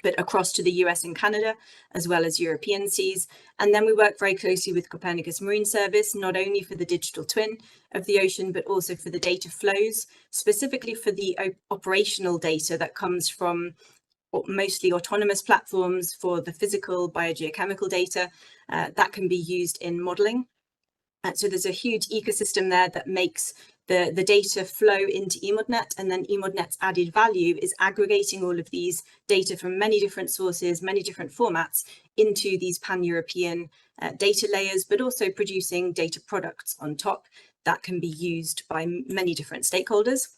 but across to the US and Canada, as well as European seas. And then we work very closely with Copernicus Marine Service, not only for the digital twin of the ocean, but also for the data flows, specifically for the operational data that comes from mostly autonomous platforms for the physical biogeochemical data that can be used in modeling. So there's a huge ecosystem there that makes the data flow into EMODnet, and then EMODnet's added value is aggregating all of these data from many different sources, many different formats into these pan-European data layers, but also producing data products on top that can be used by many different stakeholders.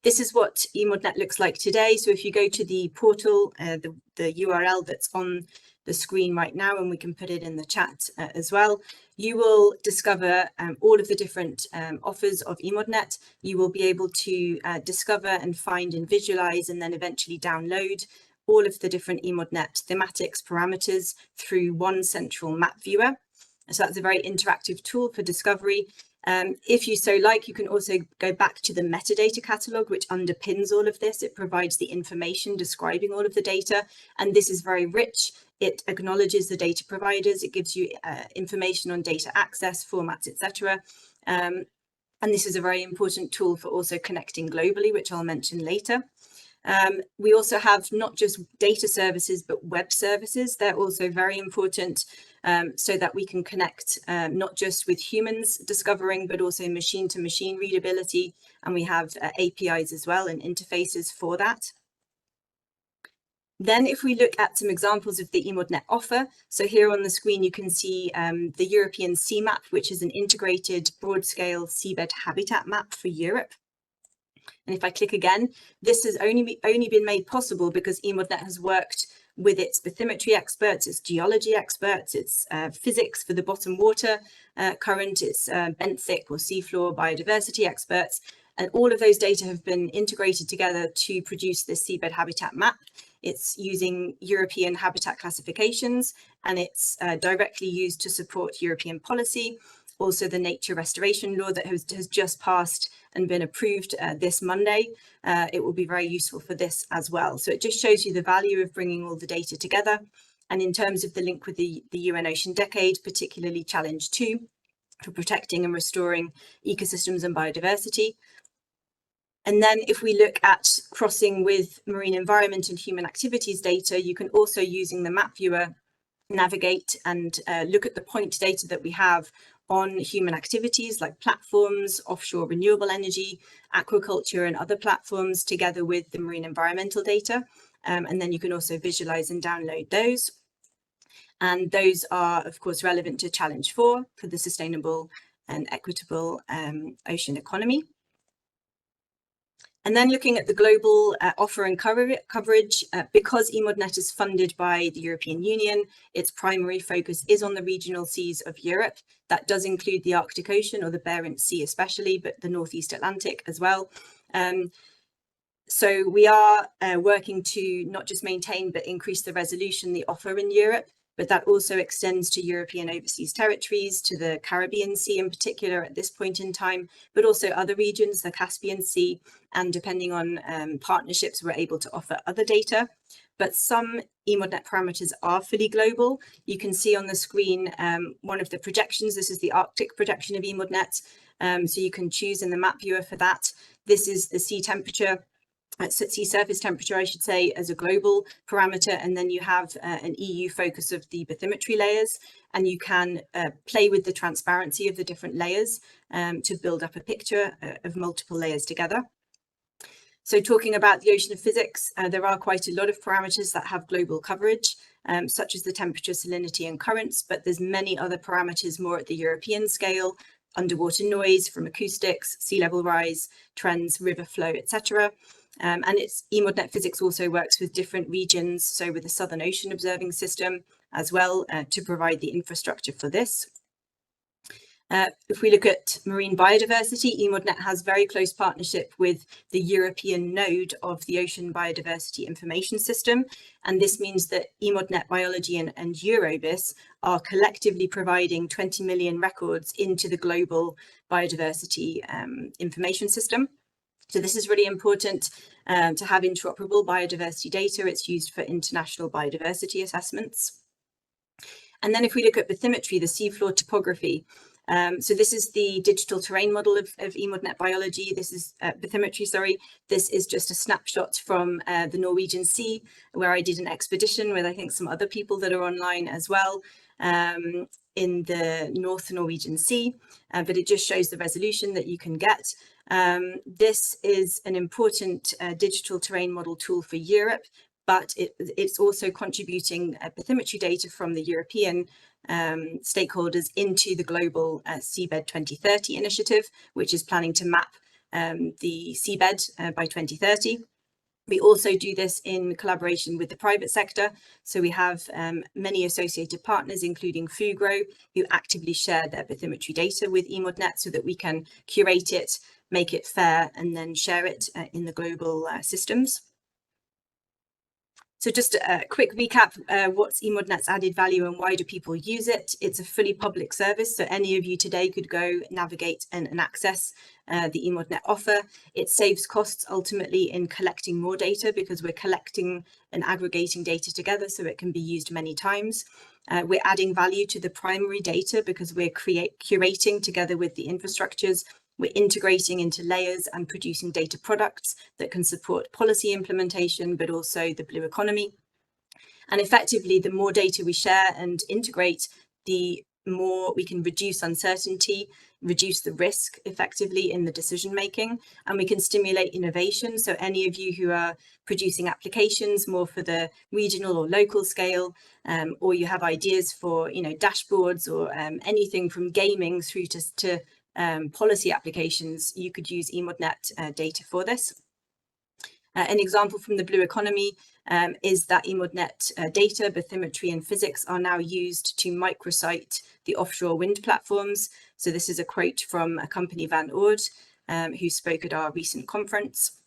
This is what EMODnet looks like today. So if you go to the portal, the URL that's on the screen right now, and we can put it in the chat as well, you will discover all of the different offers of EMODnet. You will be able to discover and find and visualize and then eventually download all of the different EMODnet thematics parameters through one central map viewer. So that's a very interactive tool for discovery. If you so like, you can also go back to the metadata catalog, which underpins all of this. It provides the information describing all of the data, and this is very rich. It acknowledges the data providers. It gives you information on data access, formats, etc. And this is a very important tool for also connecting globally, which I'll mention later. We also have not just data services, but web services. They're also very important so that we can connect not just with humans discovering, but also machine-to-machine readability. And we have APIs as well and interfaces for that. Then if we look at some examples of the EMODnet offer, so here on the screen you can see the European Sea Map, which is an integrated broad-scale seabed habitat map for Europe. And if I click again, this has only been made possible because EMODnet has worked with its bathymetry experts, its geology experts, its physics for the bottom water current, its benthic or seafloor biodiversity experts. And all of those data have been integrated together to produce this seabed habitat map. It's using European habitat classifications, and it's directly used to support European policy. Also the nature restoration law that has just passed and been approved this Monday. It will be very useful for this as well. So it just shows you the value of bringing all the data together. And in terms of the link with the UN Ocean Decade, particularly Challenge 2, for protecting and restoring ecosystems and biodiversity. And then if we look at crossing with marine environment and human activities data, you can also, using the map viewer, navigate and look at the point data that we have on human activities like platforms, offshore renewable energy, aquaculture and other platforms, together with the marine environmental data. And then you can also visualize and download those. And those are, of course, relevant to Challenge 4 for the sustainable and equitable ocean economy. And then looking at the global offer and coverage, because EMODnet is funded by the European Union, its primary focus is on the regional seas of Europe. That does include the Arctic Ocean, or the Barents Sea especially, but the Northeast Atlantic as well. So we are working to not just maintain, but increase the resolution, the offer in Europe, but that also extends to European overseas territories, to the Caribbean Sea in particular at this point in time, but also other regions, the Caspian Sea, and depending on partnerships, we're able to offer other data. But some EMODnet parameters are fully global. You can see on the screen one of the projections. This is the Arctic projection of EMODnet. So you can choose in the map viewer for that. This is the sea temperature. Sea surface temperature, I should say, as a global parameter, and then you have an EU focus of the bathymetry layers, and you can play with the transparency of the different layers to build up a picture of multiple layers together. So talking about the ocean of physics, there are quite a lot of parameters that have global coverage, such as the temperature, salinity and currents, but there's many other parameters more at the European scale: underwater noise from acoustics, sea level rise, trends, river flow, etc. And its EMODnet physics also works with different regions, so with the Southern Ocean Observing System as well, to provide the infrastructure for this. If we look at marine biodiversity, EMODnet has very close partnership with the European node of the Ocean Biodiversity Information System. And this means that EMODnet Biology and Eurobis are collectively providing 20 million records into the global biodiversity information system. So this is really important to have interoperable biodiversity data. It's used for international biodiversity assessments. And then if we look at bathymetry, the seafloor topography, so this is the digital terrain model of EMODnet biology. This is bathymetry, sorry. This is just a snapshot from the Norwegian Sea, where I did an expedition with, I think, some other people that are online as well. in the North Norwegian Sea, but it just shows the resolution that you can get. This is an important digital terrain model tool for Europe, but it's also contributing bathymetry data from the European stakeholders into the global Seabed 2030 initiative, which is planning to map the seabed by 2030. We also do this in collaboration with the private sector. So we have many associated partners, including Fugro, who actively share their bathymetry data with EMODnet so that we can curate it, make it fair, and then share it in the global systems. So just a quick recap, what's EMODnet's added value and why do people use it? It's a fully public service, so any of you today could go navigate and access the EMODnet offer. It saves costs ultimately in collecting more data because we're collecting and aggregating data together so it can be used many times. We're adding value to the primary data because we're curating together with the infrastructures. We're integrating into layers and producing data products that can support policy implementation, but also the blue economy. And effectively, the more data we share and integrate, the more we can reduce uncertainty, reduce the risk effectively in the decision making, and we can stimulate innovation. So any of you who are producing applications more for the regional or local scale, or you have ideas for dashboards or anything from gaming through to policy applications, you could use EMODnet data for this. An example from the blue economy is that EMODnet data, bathymetry and physics are now used to microsite the offshore wind platforms. So this is a quote from a company, Van Oord, who spoke at our recent conference.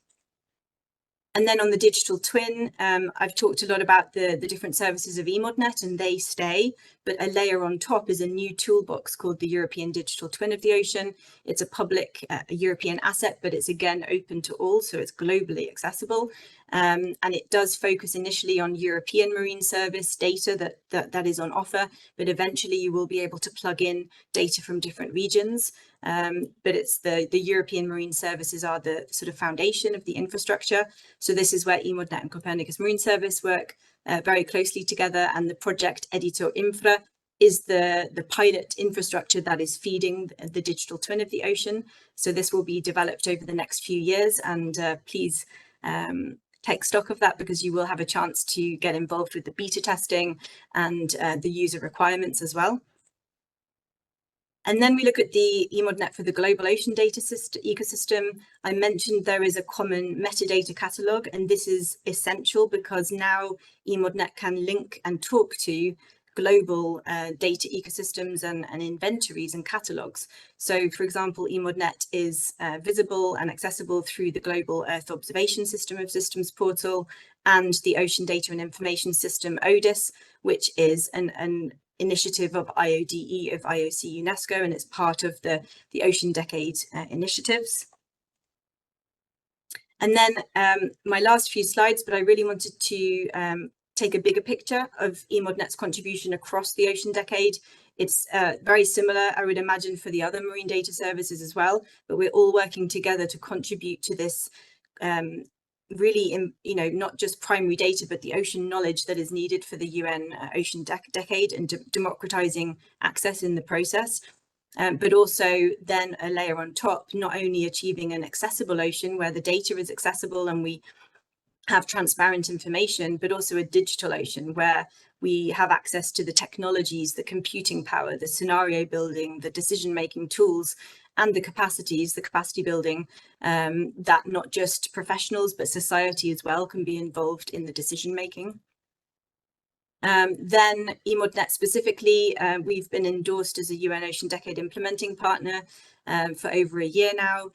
And then on the digital twin, I've talked a lot about the different services of EMODnet, and they stay, but a layer on top is a new toolbox called the European Digital Twin of the Ocean. It's a public European asset, but it's again open to all, so it's globally accessible. And it does focus initially on European Marine Service data that is on offer, but eventually you will be able to plug in data from different regions. But it's the European Marine Services are the sort of foundation of the infrastructure. So this is where EMODnet and Copernicus Marine Service work very closely together, and the project Editor Infra is the pilot infrastructure that is feeding the digital twin of the ocean. So this will be developed over the next few years, and please take stock of that, because you will have a chance to get involved with the beta testing and the user requirements as well. And then we look at the EMODnet for the global ocean data ecosystem. I mentioned there is a common metadata catalog, and this is essential because now EMODnet can link and talk to global data ecosystems and inventories and catalogs. So for example, EMODnet is visible and accessible through the Global Earth Observation System of Systems portal and the Ocean Data and Information System, ODIS, which is an initiative of IODE of IOC UNESCO, and it's part of the Ocean Decade initiatives. And then my last few slides, but I really wanted to take a bigger picture of EMODnet's contribution across the Ocean Decade. It's very similar, I would imagine, for the other marine data services as well, but we're all working together to contribute to this really, not just primary data, but the ocean knowledge that is needed for the UN Ocean Decade and democratizing access in the process. But also then a layer on top, not only achieving an accessible ocean where the data is accessible and we have transparent information, but also a digital ocean where we have access to the technologies, the computing power, the scenario building, the decision-making tools, and the capacity building, that not just professionals, but society as well can be involved in the decision-making. Then EMODnet specifically, we've been endorsed as a UN Ocean Decade implementing partner for over a year now.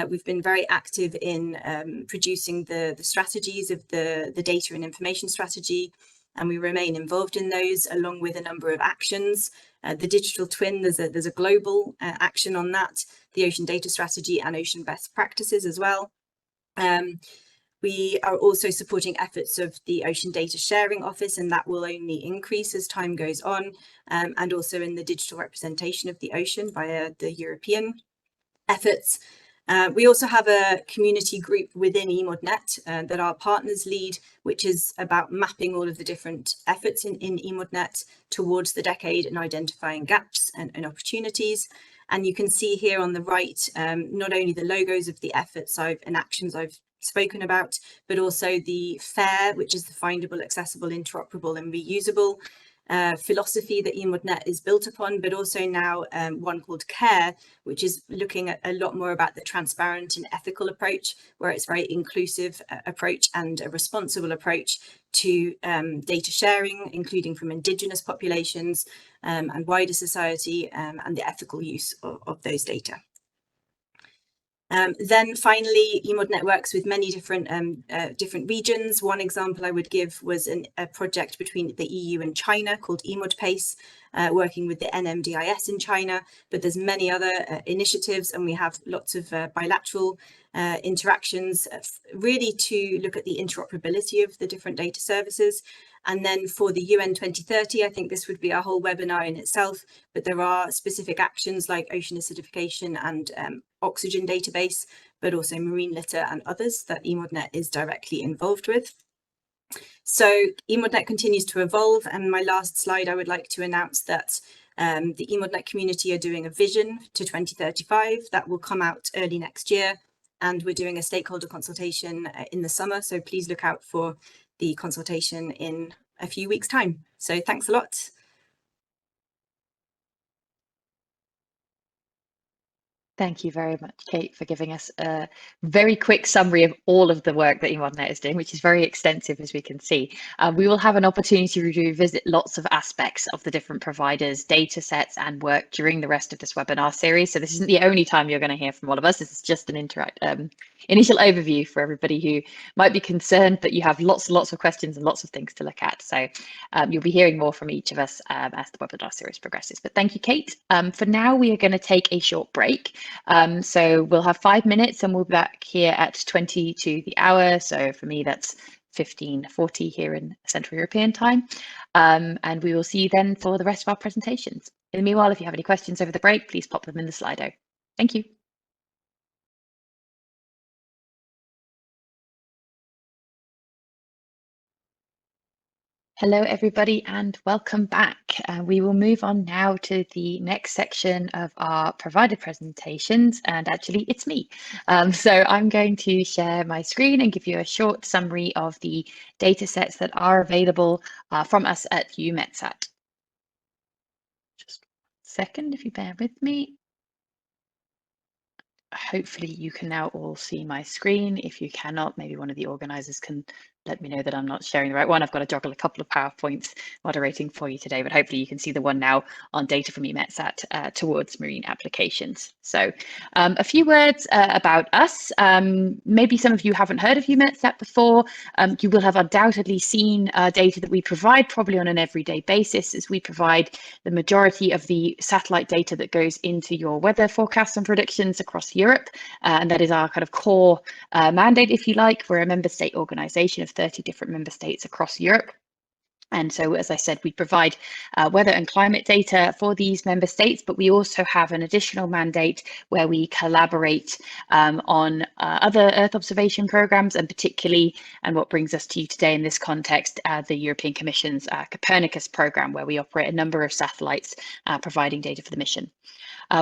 We've been very active in producing the strategies of the data and information strategy, and we remain involved in those along with a number of actions. The digital twin, there's a global action on that, the ocean data strategy and ocean best practices as well. We are also supporting efforts of the Ocean Data Sharing Office, and that will only increase as time goes on, and also in the digital representation of the ocean via the European efforts. We also have a community group within EMODnet that our partners lead, which is about mapping all of the different efforts in EMODnet towards the decade and identifying gaps and opportunities. And you can see here on the right, not only the logos of the efforts and actions I've spoken about, but also the FAIR, which is the findable, accessible, interoperable and reusable philosophy that EMODnet is built upon, but also now one called CARE, which is looking at a lot more about the transparent and ethical approach, where it's very inclusive approach and a responsible approach to data sharing, including from indigenous populations and wider society, and the ethical use of those data. Then finally, EMODnet works with many different regions. One example I would give was a project between the EU and China called EMODpace, working with the NMDIS in China, but there's many other initiatives, and we have lots of bilateral interactions, really to look at the interoperability of the different data services. And then for the UN 2030, I think this would be a whole webinar in itself, but there are specific actions like ocean acidification and oxygen database, but also marine litter and others that EMODnet is directly involved with. So EMODnet continues to evolve, and my last slide, I would like to announce that the EMODnet community are doing a vision to 2035 that will come out early next year, and we're doing a stakeholder consultation in the summer, so please look out for the consultation in a few weeks' time. So thanks a lot. Thank you very much, Kate, for giving us a very quick summary of all of the work that EMODnet is doing, which is very extensive, as we can see. We will have an opportunity to revisit lots of aspects of the different providers, data sets and work during the rest of this webinar series. So this isn't the only time you're going to hear from all of us. This is just an initial overview for everybody who might be concerned, but you have lots and lots of questions and lots of things to look at. So you'll be hearing more from each of us as the webinar series progresses. But thank you, Kate. For now, we are going to take a short break. So we'll have 5 minutes and we'll be back here at 20 to the hour. So for me, that's 15:40 here in Central European time. And we will see you then for the rest of our presentations. In the meanwhile, if you have any questions over the break, please pop them in the Slido. Thank you. Hello, everybody, and welcome back. We will move on now to the next section of our provider presentations, and actually it's me. So I'm going to share my screen and give you a short summary of the data sets that are available from us at Eumetsat. Just 1 second, if you bear with me. Hopefully you can now all see my screen. If you cannot, maybe one of the organizers can let me know that I'm not sharing the right one. I've got to juggle a couple of PowerPoints moderating for you today, but hopefully you can see the one now on data from Eumetsat towards marine applications. So a few words about us. Maybe some of you haven't heard of Eumetsat before. You will have undoubtedly seen data that we provide probably on an everyday basis, as we provide the majority of the satellite data that goes into your weather forecasts and predictions across Europe. And that is our kind of core mandate, if you like. We're a member state organization of 30 different member states across Europe. And so, as I said, we provide weather and climate data for these member states, but we also have an additional mandate where we collaborate on other Earth observation programs, and particularly, and what brings us to you today in this context, the European Commission's Copernicus Programme, where we operate a number of satellites providing data for the mission.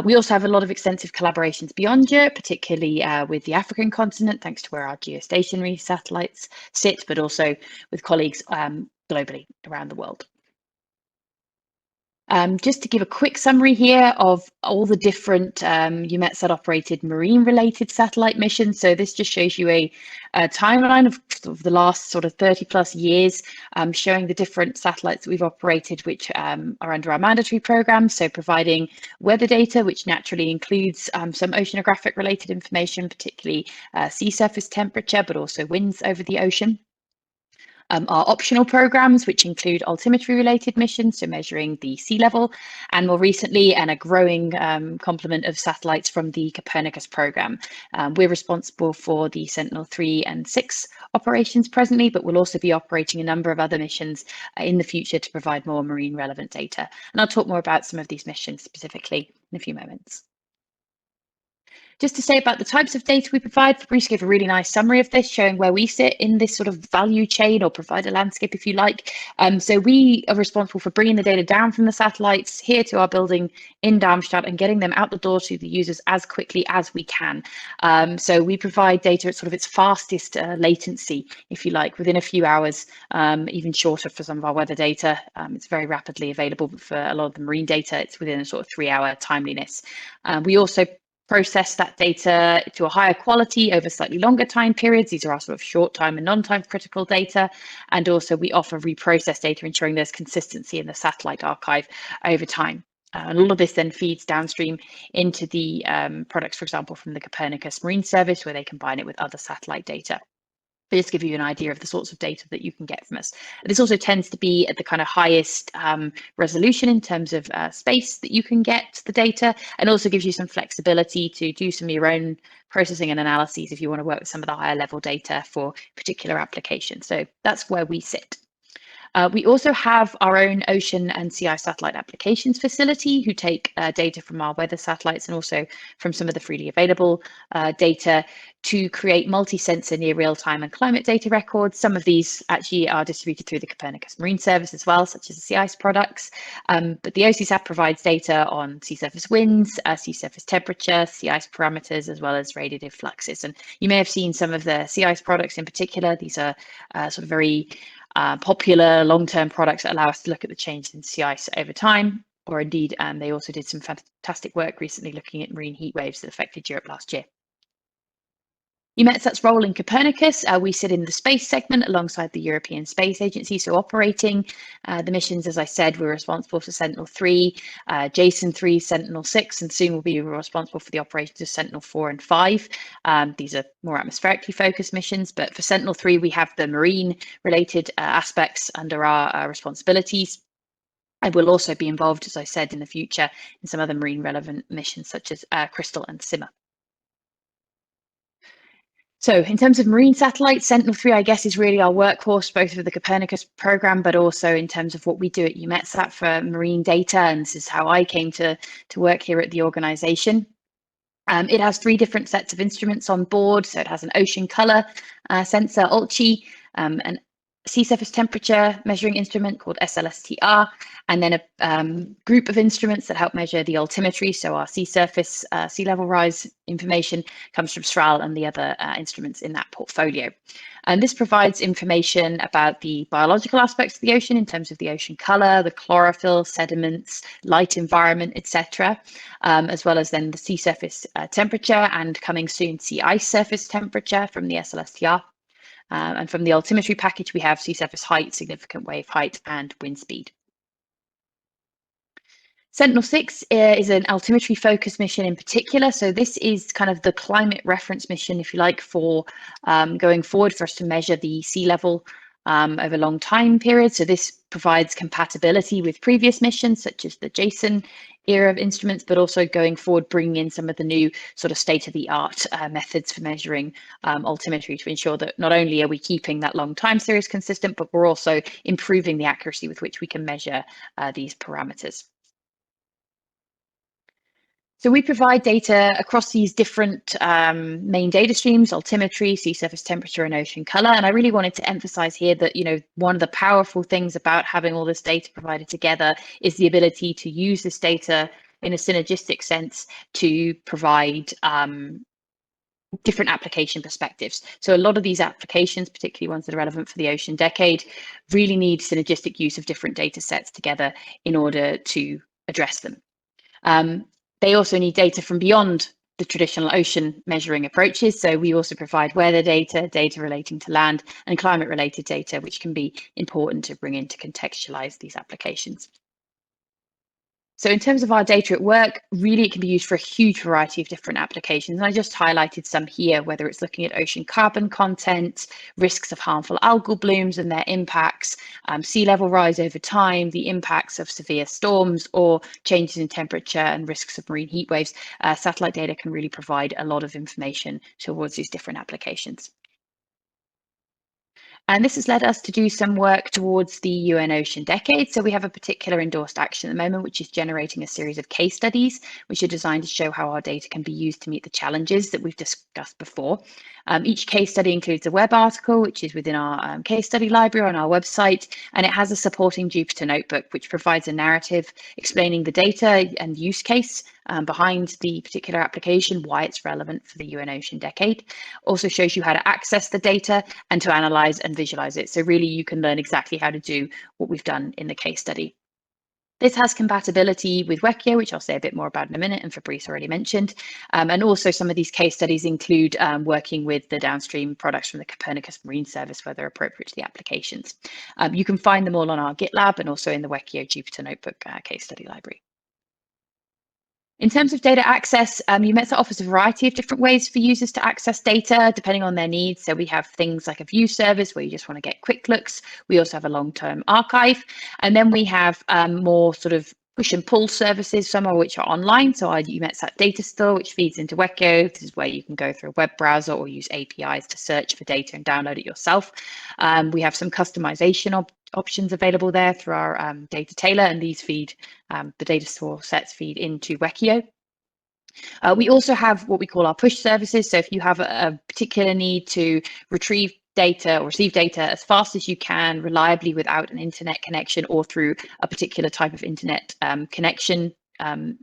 We also have a lot of extensive collaborations beyond Europe, particularly with the African continent, thanks to where our geostationary satellites sit, but also with colleagues globally around the world. Just to give a quick summary here of all the different Eumetsat operated marine related satellite missions. So this just shows you a timeline of the last sort of 30 plus years, showing the different satellites that we've operated, which are under our mandatory program. So providing weather data, which naturally includes some oceanographic related information, particularly sea surface temperature, but also winds over the ocean. Our optional programs, which include altimetry related missions, so measuring the sea level, and more recently, and a growing complement of satellites from the Copernicus Programme. We're responsible for the Sentinel-3 and 6 operations presently, but we'll also be operating a number of other missions in the future to provide more marine relevant data. And I'll talk more about some of these missions specifically in a few moments. Just to say about the types of data we provide, Fabrice gave a really nice summary of this, showing where we sit in this sort of value chain or provider landscape, if you like. So we are responsible for bringing the data down from the satellites here to our building in Darmstadt and getting them out the door to the users as quickly as we can. So we provide data at sort of its fastest latency, if you like, within a few hours, even shorter for some of our weather data. It's very rapidly available, but for a lot of the marine data, it's within a sort of 3-hour timeliness. We also process that data to a higher quality over slightly longer time periods. These are our sort of short time and non-time critical data. And also we offer reprocessed data, ensuring there's consistency in the satellite archive over time. And all of this then feeds downstream into the products, for example, from the Copernicus Marine Service, where they combine it with other satellite data. But just give you an idea of the sorts of data that you can get from us. This also tends to be at the kind of highest resolution in terms of space that you can get the data, and also gives you some flexibility to do some of your own processing and analyses if you want to work with some of the higher level data for particular applications. So that's where we sit. We also have our own ocean and CI satellite applications facility who take data from our weather satellites and also from some of the freely available data to create multi-sensor near real-time and climate data records. Some of these actually are distributed through the Copernicus Marine Service as well, such as the sea ice products. But the OCSAT provides data on sea surface winds, sea surface temperature, sea ice parameters, as well as radiative fluxes. And you may have seen some of the sea ice products in particular. These are sort of very popular long-term products that allow us to look at the changes in sea ice over time, or indeed they also did some fantastic work recently looking at marine heat waves that affected Europe last year. Eumetsat's role in Copernicus, we sit in the space segment alongside the European Space Agency, so operating the missions. As I said, we're responsible for Sentinel-3, Jason-3, Sentinel-6, and soon we'll be responsible for the operations of Sentinel-4 and 5. These are more atmospherically focused missions, but for Sentinel-3, we have the marine-related aspects under our responsibilities. I will also be involved, as I said, in the future in some other marine-relevant missions, such as Crystal and Simmer. So in terms of marine satellites, Sentinel-3, I guess, is really our workhorse, both for the Copernicus programme, but also in terms of what we do at Eumetsat for marine data. And this is how I came to work here at the organisation. It has 3 different sets of instruments on board. So it has an ocean colour sensor, ULCI, an sea surface temperature measuring instrument called SLSTR, and then a group of instruments that help measure the altimetry. So our sea surface, sea level rise information comes from SRAL and the other instruments in that portfolio. And this provides information about the biological aspects of the ocean in terms of the ocean color, the chlorophyll, sediments, light environment, etc., as well as then the sea surface temperature, and coming soon sea ice surface temperature from the SLSTR. And from the altimetry package, we have sea surface height, significant wave height, and wind speed. Sentinel-6 is an altimetry focused mission in particular. So this is kind of the climate reference mission, if you like, for going forward for us to measure the sea level over long time periods. So this provides compatibility with previous missions, such as the Jason era of instruments, but also going forward, bringing in some of the new sort of state-of-the-art methods for measuring altimetry to ensure that not only are we keeping that long time series consistent, but we're also improving the accuracy with which we can measure these parameters. So we provide data across these different main data streams: altimetry, sea surface temperature, and ocean color. And I really wanted to emphasize here that, you know, one of the powerful things about having all this data provided together is the ability to use this data in a synergistic sense to provide different application perspectives. So a lot of these applications, particularly ones that are relevant for the ocean decade, really need synergistic use of different data sets together in order to address them. They also need data from beyond the traditional ocean measuring approaches. So we also provide weather data, data relating to land, and climate related data, which can be important to bring in to contextualize these applications. So in terms of our data at work, really it can be used for a huge variety of different applications. And I just highlighted some here, whether it's looking at ocean carbon content, risks of harmful algal blooms and their impacts, sea level rise over time, the impacts of severe storms, or changes in temperature and risks of marine heat waves. Satellite data can really provide a lot of information towards these different applications. And this has led us to do some work towards the UN Ocean Decade. So we have a particular endorsed action at the moment, which is generating a series of case studies, which are designed to show how our data can be used to meet the challenges that we've discussed before. Each case study includes a web article, which is within our case study library on our website, and it has a supporting Jupyter notebook, which provides a narrative explaining the data and use case behind the particular application, why it's relevant for the UN Ocean Decade. Also shows you how to access the data and to analyze and visualize it. So really you can learn exactly how to do what we've done in the case study. This has compatibility with Wekio, which I'll say a bit more about in a minute, and Fabrice already mentioned. And also some of these case studies include working with the downstream products from the Copernicus Marine Service where they're appropriate to the applications. You can find them all on our GitLab and also in the Wekio Jupyter Notebook case study library. In terms of data access, Eumetsat offers a variety of different ways for users to access data depending on their needs. So we have things like a view service where you just want to get quick looks. We also have a long-term archive. And then we have more sort of push and pull services, some of which are online. So our Eumetsat data store, which feeds into Wekio. This is where you can go through a web browser or use APIs to search for data and download it yourself. We have some customization options available there through our data tailor, and these feed the data store sets feed into Wekio. We also have what we call our push services. So if you have a particular need to retrieve data or receive data as fast as you can, reliably without an internet connection or through a particular type of internet connection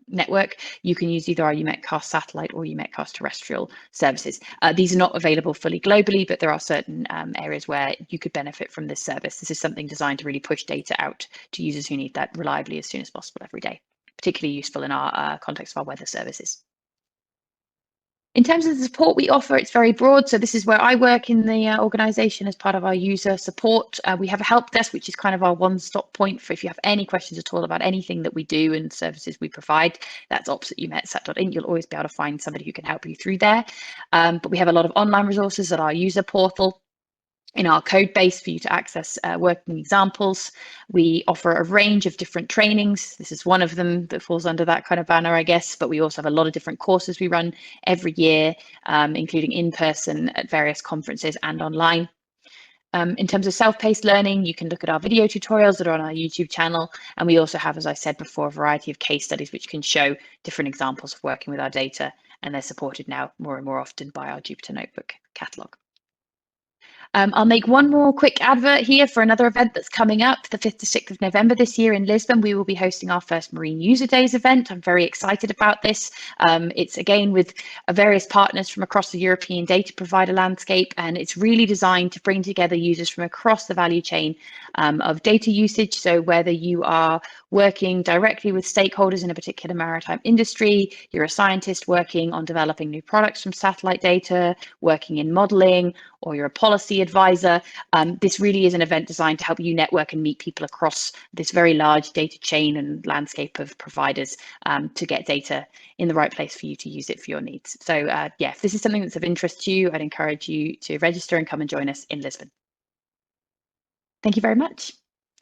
network, you can use either our Eumetsat satellite or Eumetsat terrestrial services. These are not available fully globally, but there are certain areas where you could benefit from this service. This is something designed to really push data out to users who need that reliably as soon as possible every day, particularly useful in our context of our weather services. In terms of the support we offer, it's very broad. So this is where I work in the organization as part of our user support. We have a help desk, which is kind of our one-stop point for if you have any questions at all about anything that we do and services we provide. That's ops@eumetsat.in. You'll always be able to find somebody who can help you through there. But we have a lot of online resources at our user portal. In our code base for you to access working examples. We offer a range of different trainings. This is one of them that falls under that kind of banner, I guess, but we also have a lot of different courses we run every year, including in person at various conferences and online. In terms of self-paced learning, you can look at our video tutorials that are on our YouTube channel. And we also have, as I said before, a variety of case studies which can show different examples of working with our data, and they're supported now more and more often by our Jupyter Notebook catalog. I'll make one more quick advert here for another event that's coming up, the 5th to 6th of November this year in Lisbon. We will be hosting our first Marine User Days event. I'm very excited about this. It's again with various partners from across the European data provider landscape, and it's really designed to bring together users from across the value chain of data usage. So whether you are working directly with stakeholders in a particular maritime industry, you're a scientist working on developing new products from satellite data, working in modeling, or you're a policy advisor, this really is an event designed to help you network and meet people across this very large data chain and landscape of providers to get data in the right place for you to use it for your needs. So yeah, if this is something that's of interest to you, I'd encourage you to register and come and join us in Lisbon. Thank you very much.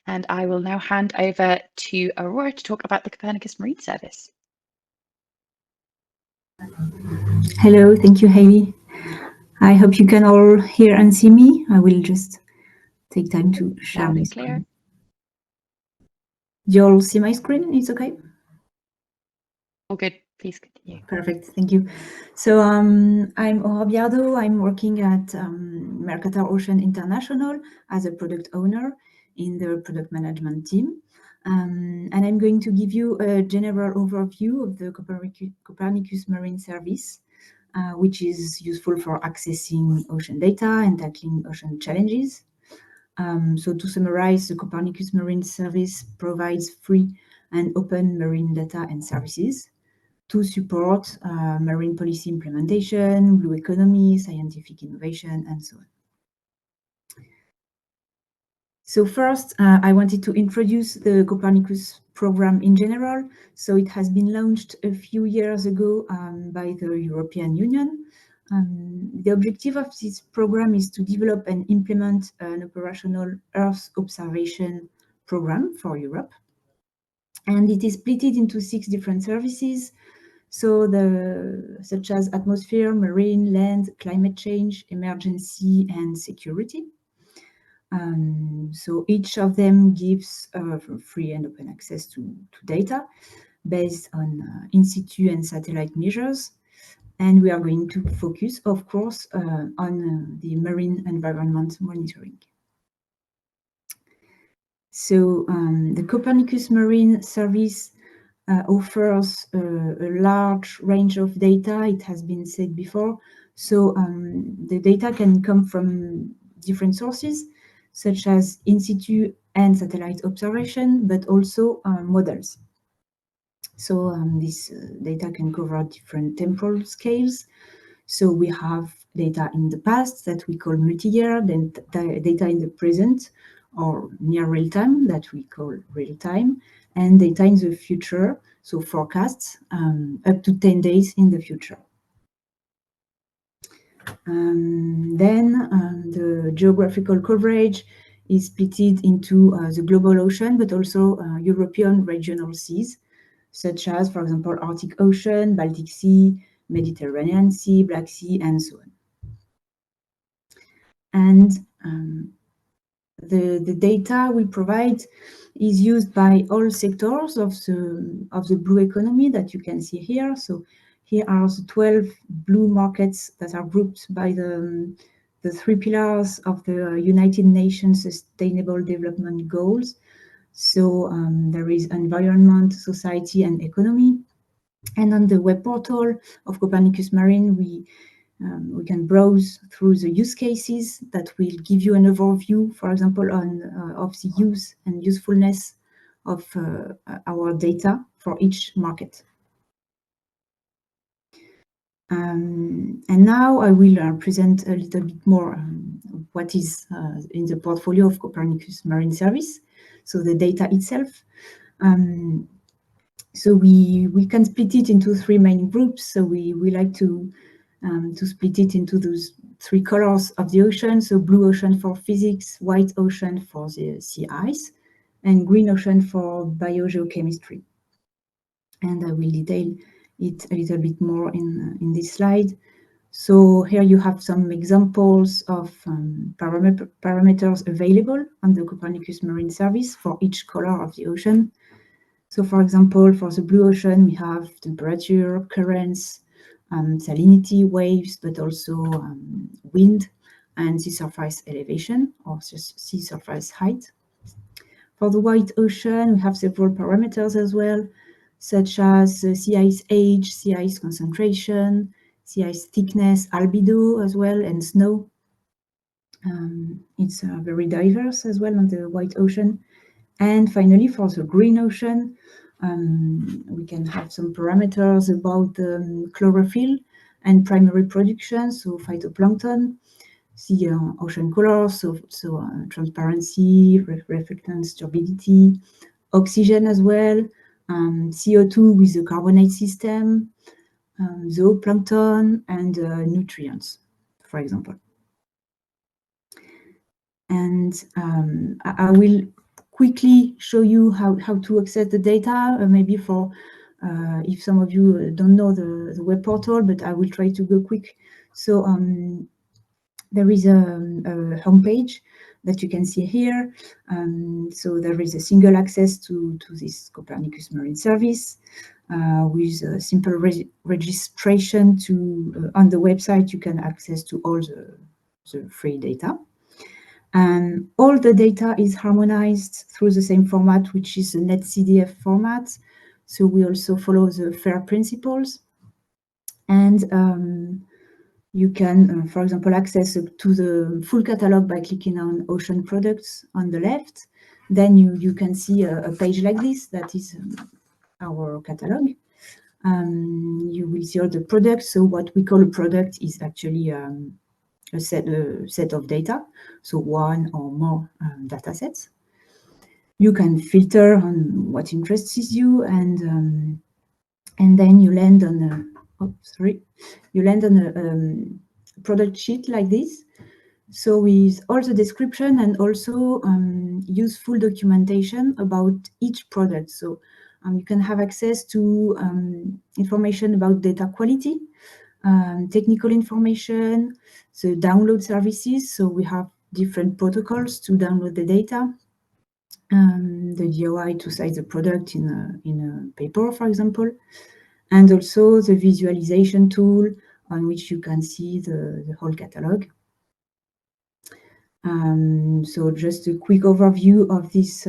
And I will now hand over to Aurora to talk about the Copernicus Marine Service. Hello, thank you, Hayley. I hope you can all hear and see me. I will just take time to share my screen. You all see my screen? It's okay? All good. Please continue. Perfect. Thank you. So I'm Aurora Biardo. I'm working at Mercator Ocean International as a product owner in the product management team. And I'm going to give you a general overview of the Copernicus Marine Service, which is useful for accessing ocean data and tackling ocean challenges. So to summarize, the Copernicus Marine Service provides free and open marine data and services to support marine policy implementation, blue economy, scientific innovation, and so on. So first, I wanted to introduce the Copernicus program in general. So it has been launched a few years ago by the European Union. The objective of this program is to develop and implement an operational Earth observation program for Europe. And it is split into 6 different services. So such as atmosphere, marine, land, climate change, emergency, and security. So each of them gives free and open access to data based on in situ and satellite measures. And we are going to focus, of course, on the marine environment monitoring. So the Copernicus Marine Service offers a large range of data, it has been said before. So the data can come from different sources, such as in situ and satellite observation, but also models. So this data can cover different temporal scales. So we have data in the past that we call multi-year, then data in the present or near real-time that we call real-time, and data in the future, so forecasts up to 10 days in the future. Then the geographical coverage is split into the global ocean, but also European regional seas, such as, for example, Arctic Ocean, Baltic Sea, Mediterranean Sea, Black Sea, and so on. And the data we provide is used by all sectors of the blue economy that you can see here. So here are the 12 blue markets that are grouped by the 3 pillars of the United Nations Sustainable Development Goals. So there is environment, society, and economy. And on the web portal of Copernicus Marine, we can browse through the use cases that will give you an overview, for example, on of the use and usefulness of our data for each market. And now I will present a little bit more what is in the portfolio of Copernicus Marine Service, so the data itself. So we can split it into 3 main groups. So we like to split it into those 3 colors of the ocean. So blue ocean for physics, white ocean for the sea ice, and green ocean for biogeochemistry. And I will detail it a little bit more in this slide. So here you have some examples of parameters available on the Copernicus Marine Service for each color of the ocean. So for example, for the blue ocean, we have temperature, currents, salinity, waves, but also wind and sea surface elevation or sea surface height. For the white ocean, we have several parameters as well, such as sea ice age, sea ice concentration, sea ice thickness, albedo as well, and snow. It's very diverse as well on the white ocean. And finally, for the green ocean, we can have some parameters about chlorophyll and primary production, so phytoplankton, the ocean color, so transparency, reflectance, turbidity, oxygen as well, CO2 with the carbonate system, zooplankton, and nutrients, for example. And I will quickly show you how to access the data, maybe for if some of you don't know the web portal, but I will try to go quick. So there is a homepage that you can see here. So there is a single access to this Copernicus Marine Service with a simple registration to on the website. You can access to all the free data. And all the data is harmonized through the same format, which is a netcdf format. So we also follow the FAIR principles. And you can, for example, access to the full catalog by clicking on Ocean Products on the left. Then you can see a page like this, that is our catalog. You will see all the products. So what we call a product is actually a set of data, so one or more data sets. You can filter on what interests you, and then you land on a product sheet like this. So with all the description and also useful documentation about each product. So you can have access to information about data quality, technical information, so download services. So we have different protocols to download the data, the DOI to cite the product in a paper, for example, and also the visualization tool on which you can see the whole catalog. So just a quick overview of this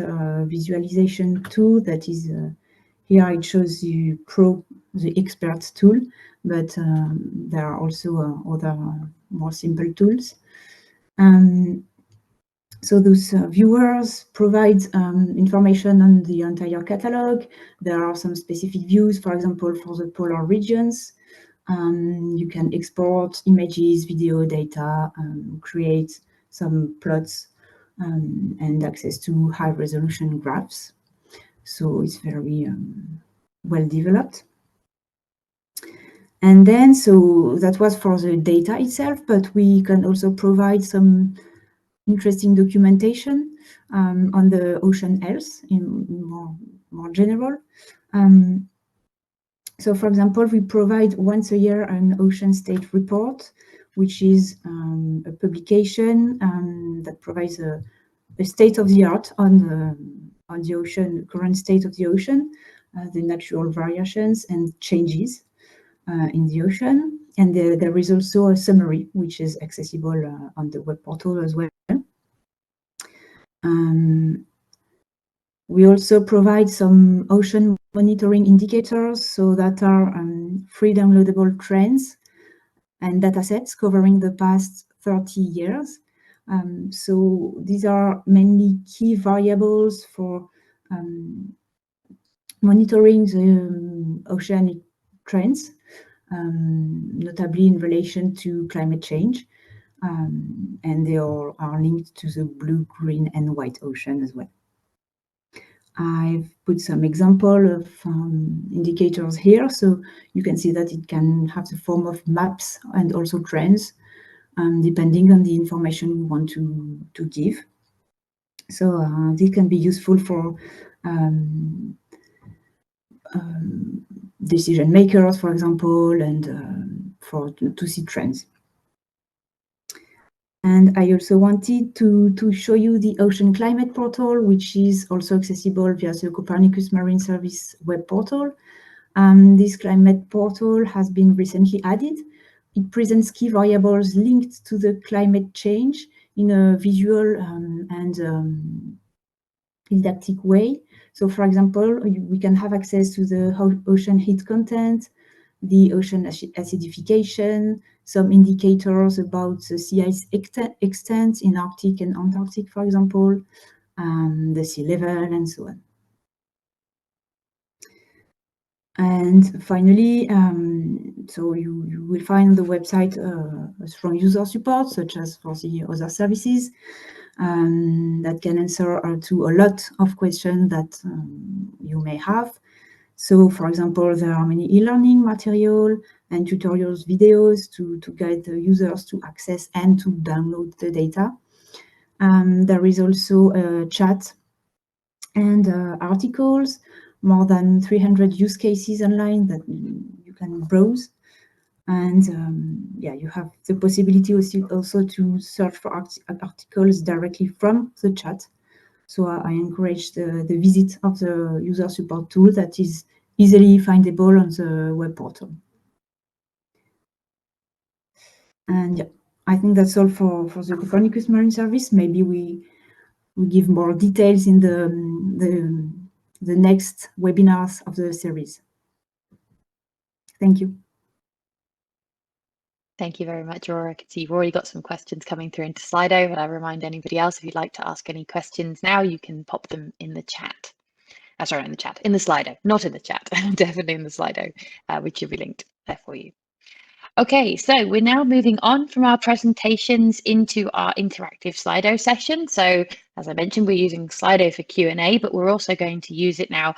visualization tool that is here. It shows you the expert tool, but there are also other more simple tools. So those viewers provide information on the entire catalog. There are some specific views, for example, for the polar regions. You can export images, video, data, create some plots, and access to high resolution graphs. So it's very well developed. And then, so that was for the data itself, but we can also provide some interesting documentation on the ocean health in more general. So for example, we provide once a year an ocean state report, which is a publication that provides a state of the art on the ocean, current state of the ocean, the natural variations and changes in the ocean. And there is also a summary, which is accessible on the web portal as well. We also provide some ocean monitoring indicators, so that are free downloadable trends and datasets covering the past 30 years. So these are mainly key variables for monitoring the oceanic trends, notably in relation to climate change. And they all are linked to the blue, green, and white ocean as well. I've put some example of indicators here, so you can see that it can have the form of maps and also trends, depending on the information we want to give. So this can be useful for decision makers, for example, and to see trends. And I also wanted to show you the Ocean Climate Portal, which is also accessible via the Copernicus Marine Service web portal. This climate portal has been recently added. It presents key variables linked to the climate change in a visual and didactic way. So for example, we can have access to the ocean heat content, the ocean acidification, some indicators about the sea ice extent in Arctic and Antarctic, for example, the sea level, and so on. And finally, so you will find on the website a strong user support, such as for the other services, that can answer to a lot of questions that you may have. So, for example, there are many e-learning material and tutorials videos to guide the users to access and to download the data. There is also a chat and articles, more than 300 use cases online that you can browse. And yeah, you have the possibility also to search for articles directly from the chat. So I encourage the visit of the user support tool that is easily findable on the web portal. And yeah, I think that's all for the Copernicus Marine Service. Maybe we give more details in the next webinars of the series. Thank you. Thank you very much, Aurora. I can see you've already got some questions coming through into Slido, but I remind anybody else, if you'd like to ask any questions now, you can pop them in the chat. Sorry, in the chat, in the Slido, not in the chat, definitely in the Slido, which will be linked there for you. Okay, so we're now moving on from our presentations into our interactive Slido session. So as I mentioned, we're using Slido for Q&A, but we're also going to use it now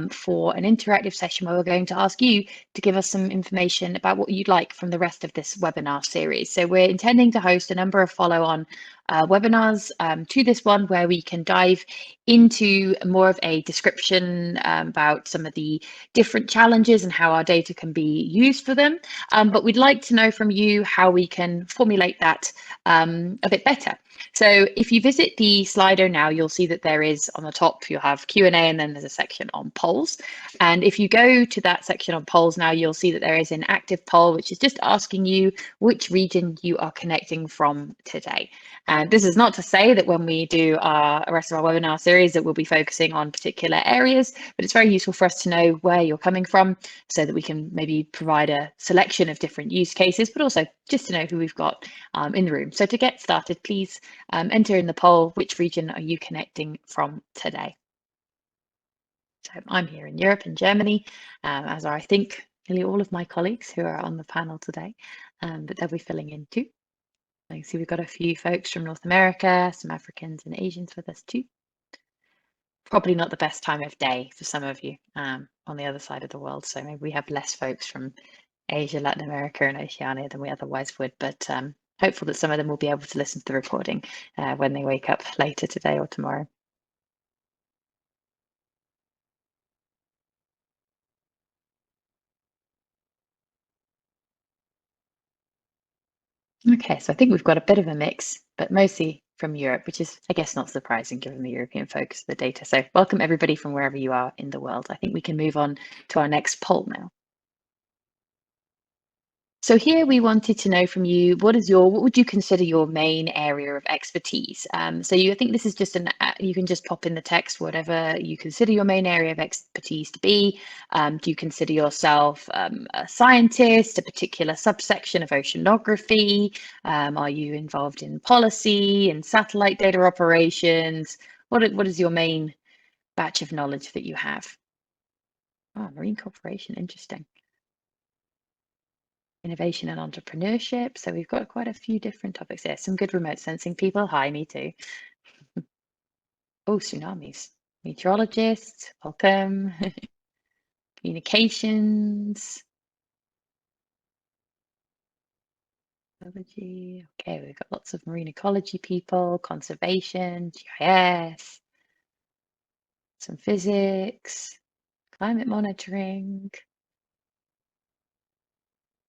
for an interactive session where we're going to ask you to give us some information about what you'd like from the rest of this webinar series. So we're intending to host a number of follow-on webinars to this one where we can dive into more of a description about some of the different challenges and how our data can be used for them. But we'd like to know from you how we can formulate that a bit better. So if you visit the Slido now, you'll see that there is on the top, you'll have Q&A, and then there's a section on polls. And if you go to that section on polls now, you'll see that there is an active poll, which is just asking you which region you are connecting from today. And this is not to say that when we do our rest of our webinar series that we'll be focusing on particular areas, but it's very useful for us to know where you're coming from so that we can maybe provide a selection of different use cases, but also just to know who we've got in the room. So to get started, please enter in the poll, which region are you connecting from today? So I'm here in Europe, in Germany, as are I think nearly all of my colleagues who are on the panel today, but they'll be filling in too. I see we've got a few folks from North America, some Africans and Asians with us too. Probably not the best time of day for some of you on the other side of the world, so maybe we have less folks from Asia, Latin America and Oceania than we otherwise would, but hopeful that some of them will be able to listen to the recording when they wake up later today or tomorrow. Okay, so I think we've got a bit of a mix, but mostly from Europe, which is, I guess, not surprising given the European focus of the data. So welcome everybody from wherever you are in the world. I think we can move on to our next poll now. So here we wanted to know from you, what would you consider your main area of expertise? I think this is just you can just pop in the text, whatever you consider your main area of expertise to be. Do you consider yourself a scientist, a particular subsection of oceanography? Are you involved in policy and satellite data operations? What is your main batch of knowledge that you have? Oh, marine cooperation, interesting. Innovation and entrepreneurship. So we've got quite a few different topics here. Some good remote sensing people. Hi, me too. Oh, tsunamis. Meteorologists, welcome. Communications. Ecology. Okay, we've got lots of marine ecology people, conservation, GIS, some physics, climate monitoring.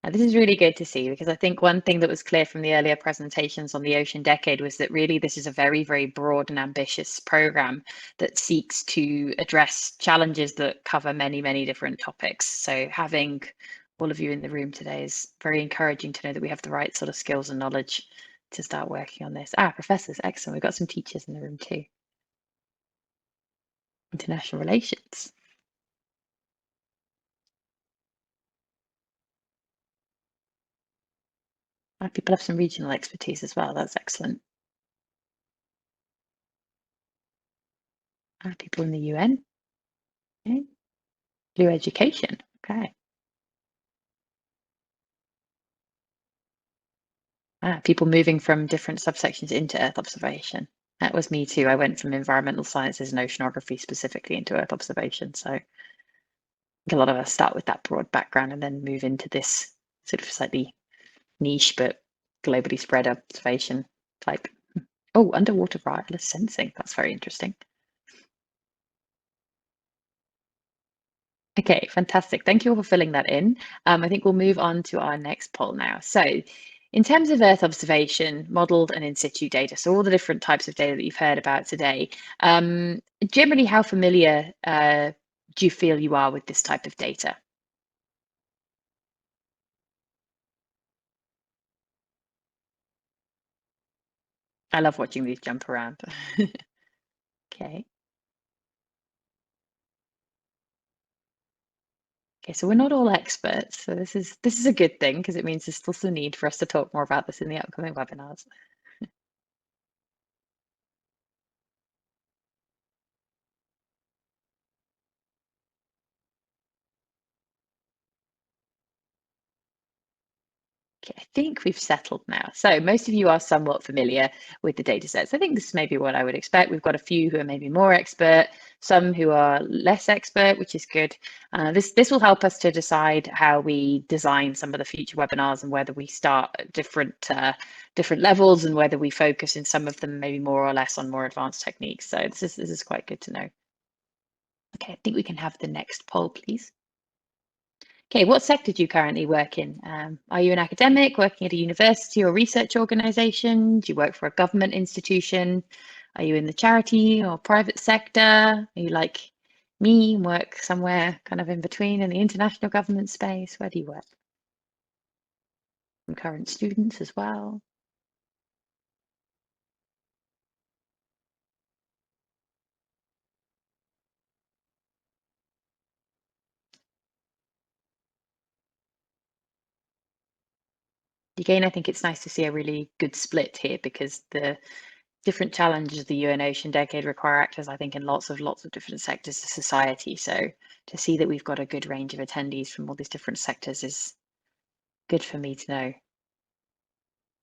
This is really good to see, because I think one thing that was clear from the earlier presentations on the Ocean Decade was that really this is a very, very broad and ambitious program that seeks to address challenges that cover many, many different topics. So having all of you in the room today is very encouraging to know that we have the right sort of skills and knowledge to start working on this. Professors, excellent. We've got some teachers in the room too. International relations. People have some regional expertise as well. That's excellent. People in the UN. Okay. Blue education. Okay. People moving from different subsections into Earth observation. That was me too. I went from environmental sciences and oceanography specifically into Earth observation. So I think a lot of us start with that broad background and then move into this sort of slightly niche but globally spread observation type. Oh, underwater wireless sensing. That's very interesting. Okay, fantastic. Thank you all for filling that in. I think we'll move on to our next poll now. So in terms of Earth observation, modeled and in situ data, so all the different types of data that you've heard about today, generally how familiar do you feel you are with this type of data? I love watching these jump around. Okay. Okay, so we're not all experts, so this is a good thing, because it means there's still some need for us to talk more about this in the upcoming webinars. Okay, I think we've settled now. So most of you are somewhat familiar with the data sets. I think this is maybe what I would expect. We've got a few who are maybe more expert, some who are less expert, which is good. This will help us to decide how we design some of the future webinars and whether we start at different levels and whether we focus in some of them maybe more or less on more advanced techniques. So this is quite good to know. Okay, I think we can have the next poll, please. Okay, what sector do you currently work in? Are you an academic working at a university or research organization? Do you work for a government institution? Are you in the charity or private sector? Are you like me and work somewhere kind of in between in the international government space? Where do you work? Some current students as well. Again, I think it's nice to see a really good split here because the different challenges of the UN Ocean Decade require actors, I think, in lots of different sectors of society. So to see that we've got a good range of attendees from all these different sectors is good for me to know.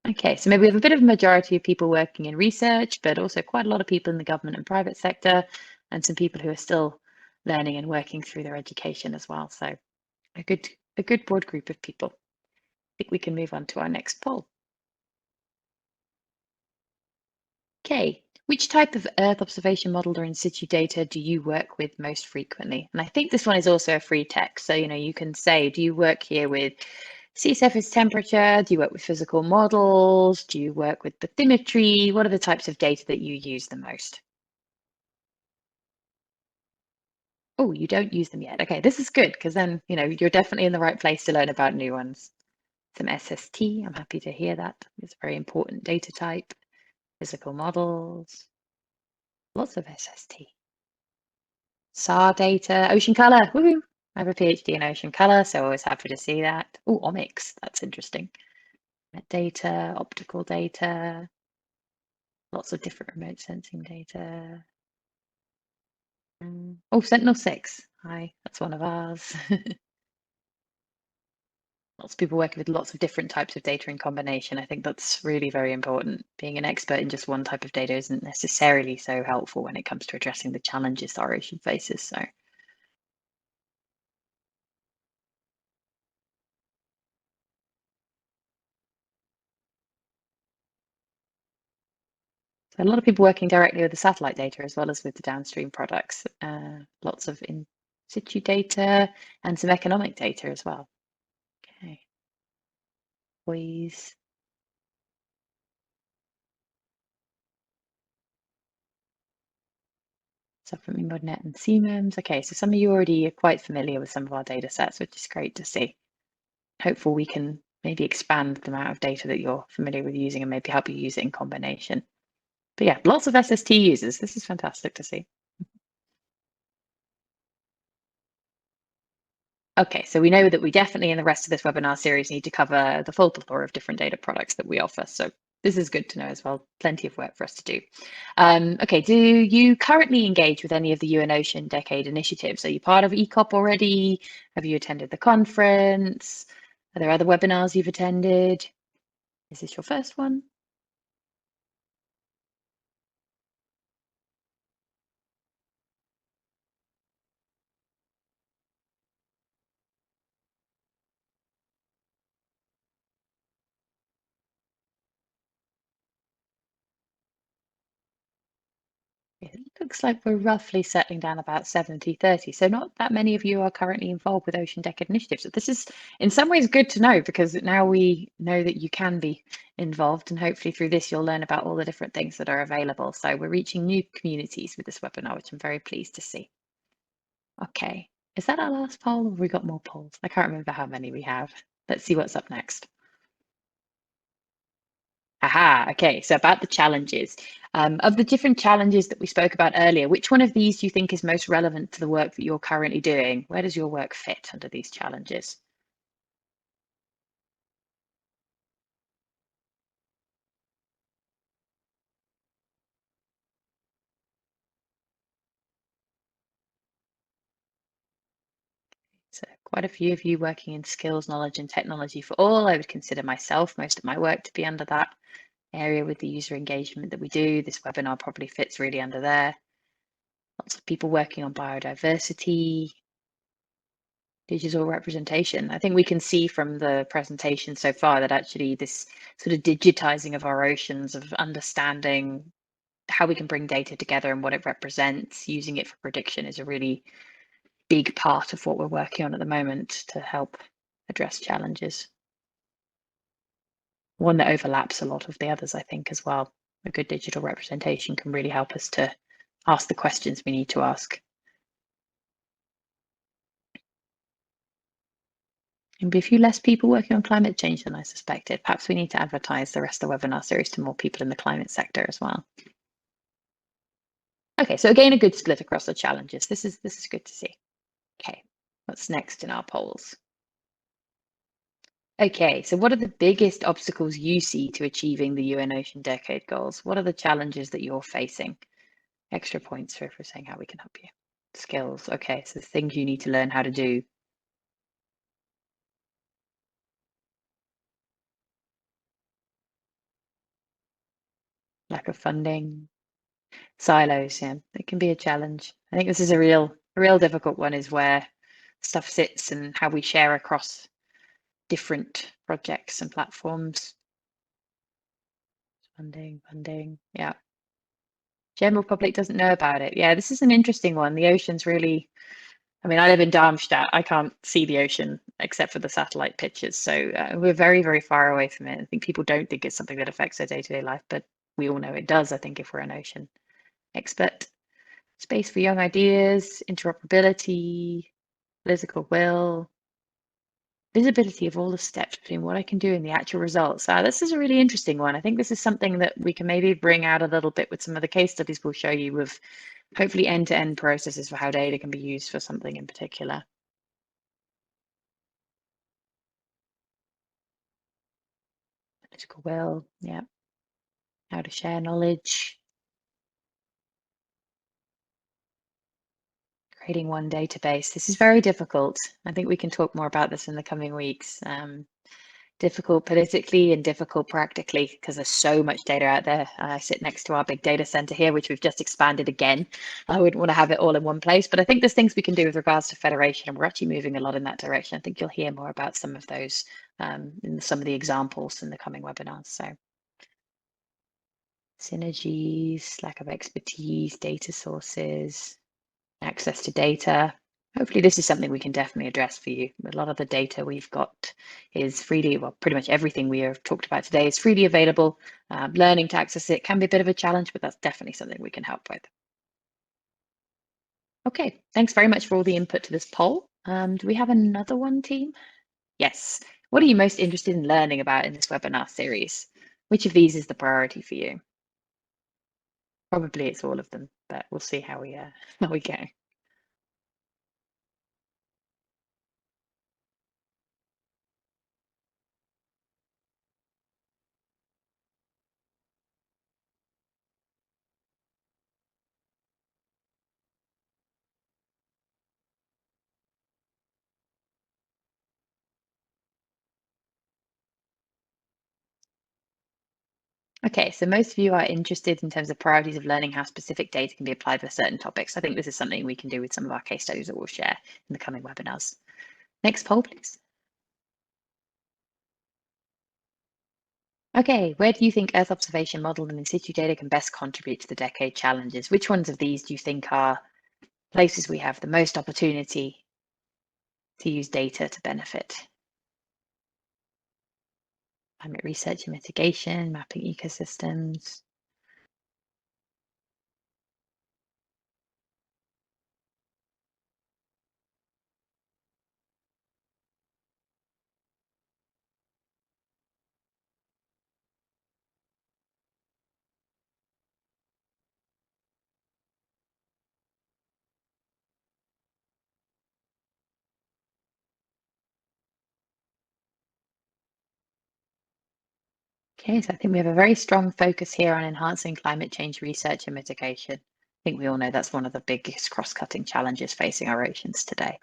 Okay, so maybe we have a bit of a majority of people working in research, but also quite a lot of people in the government and private sector, and some people who are still learning and working through their education as well. So a good broad group of people. I think we can move on to our next poll. Okay, which type of Earth observation model or in situ data do you work with most frequently? And I think this one is also a free text. So, you can say, do you work here with sea surface temperature? Do you work with physical models? Do you work with bathymetry? What are the types of data that you use the most? Oh, you don't use them yet. Okay, this is good because then, you're definitely in the right place to learn about new ones. Some SST, I'm happy to hear that. It's a very important data type. Physical models, lots of SST. SAR data, ocean color, woohoo! I have a PhD in ocean color, so always happy to see that. Oh, omics, that's interesting. Data, optical data, lots of different remote sensing data. Oh, Sentinel-6, hi, that's one of ours. Lots of people working with lots of different types of data in combination. I think that's really very important. Being an expert in just one type of data isn't necessarily so helpful when it comes to addressing the challenges our ocean faces. So a lot of people working directly with the satellite data as well as with the downstream products. Lots of in situ data and some economic data as well. Okay. Buoys. Stuff from EMODnet and CMEMS. Okay, so some of you already are quite familiar with some of our data sets, which is great to see. Hopefully we can maybe expand the amount of data that you're familiar with using and maybe help you use it in combination. But yeah, lots of SST users. This is fantastic to see. Okay, so we know that we definitely in the rest of this webinar series need to cover the full plethora of different data products that we offer. So this is good to know as well. Plenty of work for us to do. Okay, do you currently engage with any of the UN Ocean Decade initiatives? Are you part of ECOP already? Have you attended the conference? Are there other webinars you've attended? Is this your first one? It looks like we're roughly settling down about 70-30. So not that many of you are currently involved with Ocean Decade initiatives. So this is in some ways good to know because now we know that you can be involved and hopefully through this you'll learn about all the different things that are available. So we're reaching new communities with this webinar, which I'm very pleased to see. Okay, is that our last poll or have we got more polls? I can't remember how many we have. Let's see what's up next. Aha, okay, so about the challenges. Of the different challenges that we spoke about earlier, which one of these do you think is most relevant to the work that you're currently doing? Where does your work fit under these challenges? So quite a few of you working in skills, knowledge and technology for all. I would consider myself, most of my work to be under that area with the user engagement that we do. This webinar probably fits really under there. Lots of people working on biodiversity, digital representation. I think we can see from the presentation so far that actually this sort of digitizing of our oceans, of understanding how we can bring data together and what it represents, using it for prediction is a really big part of what we're working on at the moment to help address challenges. One that overlaps a lot of the others, I think, as well. A good digital representation can really help us to ask the questions we need to ask. And be a few less people working on climate change than I suspected. Perhaps we need to advertise the rest of the webinar series to more people in the climate sector as well. Okay, so again, a good split across the challenges. This is good to see. Okay, what's next in our polls? Okay, so what are the biggest obstacles you see to achieving the UN Ocean Decade goals? What are the challenges that you're facing? Extra points for saying how we can help you. Skills, okay, so things you need to learn how to do. Lack of funding. Silos, yeah, it can be a challenge. I think this is a real difficult one, is where stuff sits and how we share across different projects and platforms. Funding, yeah. General public doesn't know about it. Yeah, this is an interesting one. The ocean's really, I mean, I live in Darmstadt. I can't see the ocean except for the satellite pictures. So we're very, very far away from it. I think people don't think it's something that affects their day-to-day life, but we all know it does, I think, if we're an ocean expert. Space for young ideas, interoperability, political will, visibility of all the steps between what I can do and the actual results. This is a really interesting one. I think this is something that we can maybe bring out a little bit with some of the case studies we'll show you, with hopefully end-to-end processes for how data can be used for something in particular. Political will, yeah. How to share knowledge. Creating one database. This is very difficult. I think we can talk more about this in the coming weeks. Difficult politically and difficult practically, because there's so much data out there. I sit next to our big data center here, which we've just expanded again. I wouldn't want to have it all in one place, but I think there's things we can do with regards to federation, and we're actually moving a lot in that direction. I think you'll hear more about some of those in some of the examples in the coming webinars. So synergies, lack of expertise, data sources, access to data. Hopefully this is something we can definitely address for you. A lot of the data we've got is freely, well, pretty much everything we have talked about today is freely available. Learning to access it can be a bit of a challenge, but that's definitely something we can help with. Okay, thanks very much for all the input to this poll. Do we have another one, team? Yes. What are you most interested in learning about in this webinar series? Which of these is the priority for you? Probably it's all of them, but we'll see how we go. Okay, so most of you are interested in terms of priorities of learning how specific data can be applied for certain topics. I think this is something we can do with some of our case studies that we'll share in the coming webinars. Next poll, please. Okay, where do you think Earth observation model and in situ data can best contribute to the decade challenges? Which ones of these do you think are places we have the most opportunity to use data to benefit? Climate research and mitigation, mapping ecosystems. Okay, so I think we have a very strong focus here on enhancing climate change research and mitigation. I think we all know that's one of the biggest cross-cutting challenges facing our oceans today.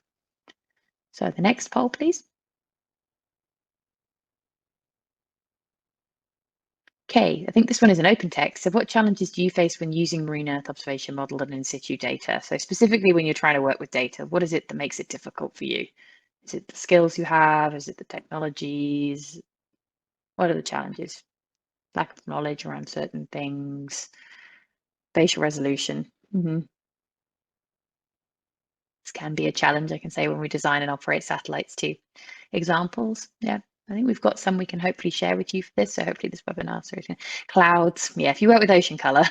So the next poll, please. Okay, I think this one is an open text. So what challenges do you face when using marine Earth observation model and in situ data? So specifically when you're trying to work with data, what is it that makes it difficult for you? Is it the skills you have? Is it the technologies? What are the challenges? Lack of knowledge around certain things, spatial resolution. This can be a challenge, I can say, when we design and operate satellites too. Examples, yeah. I think we've got some we can hopefully share with you for this. So hopefully this webinar, so clouds. Yeah, if you work with ocean color,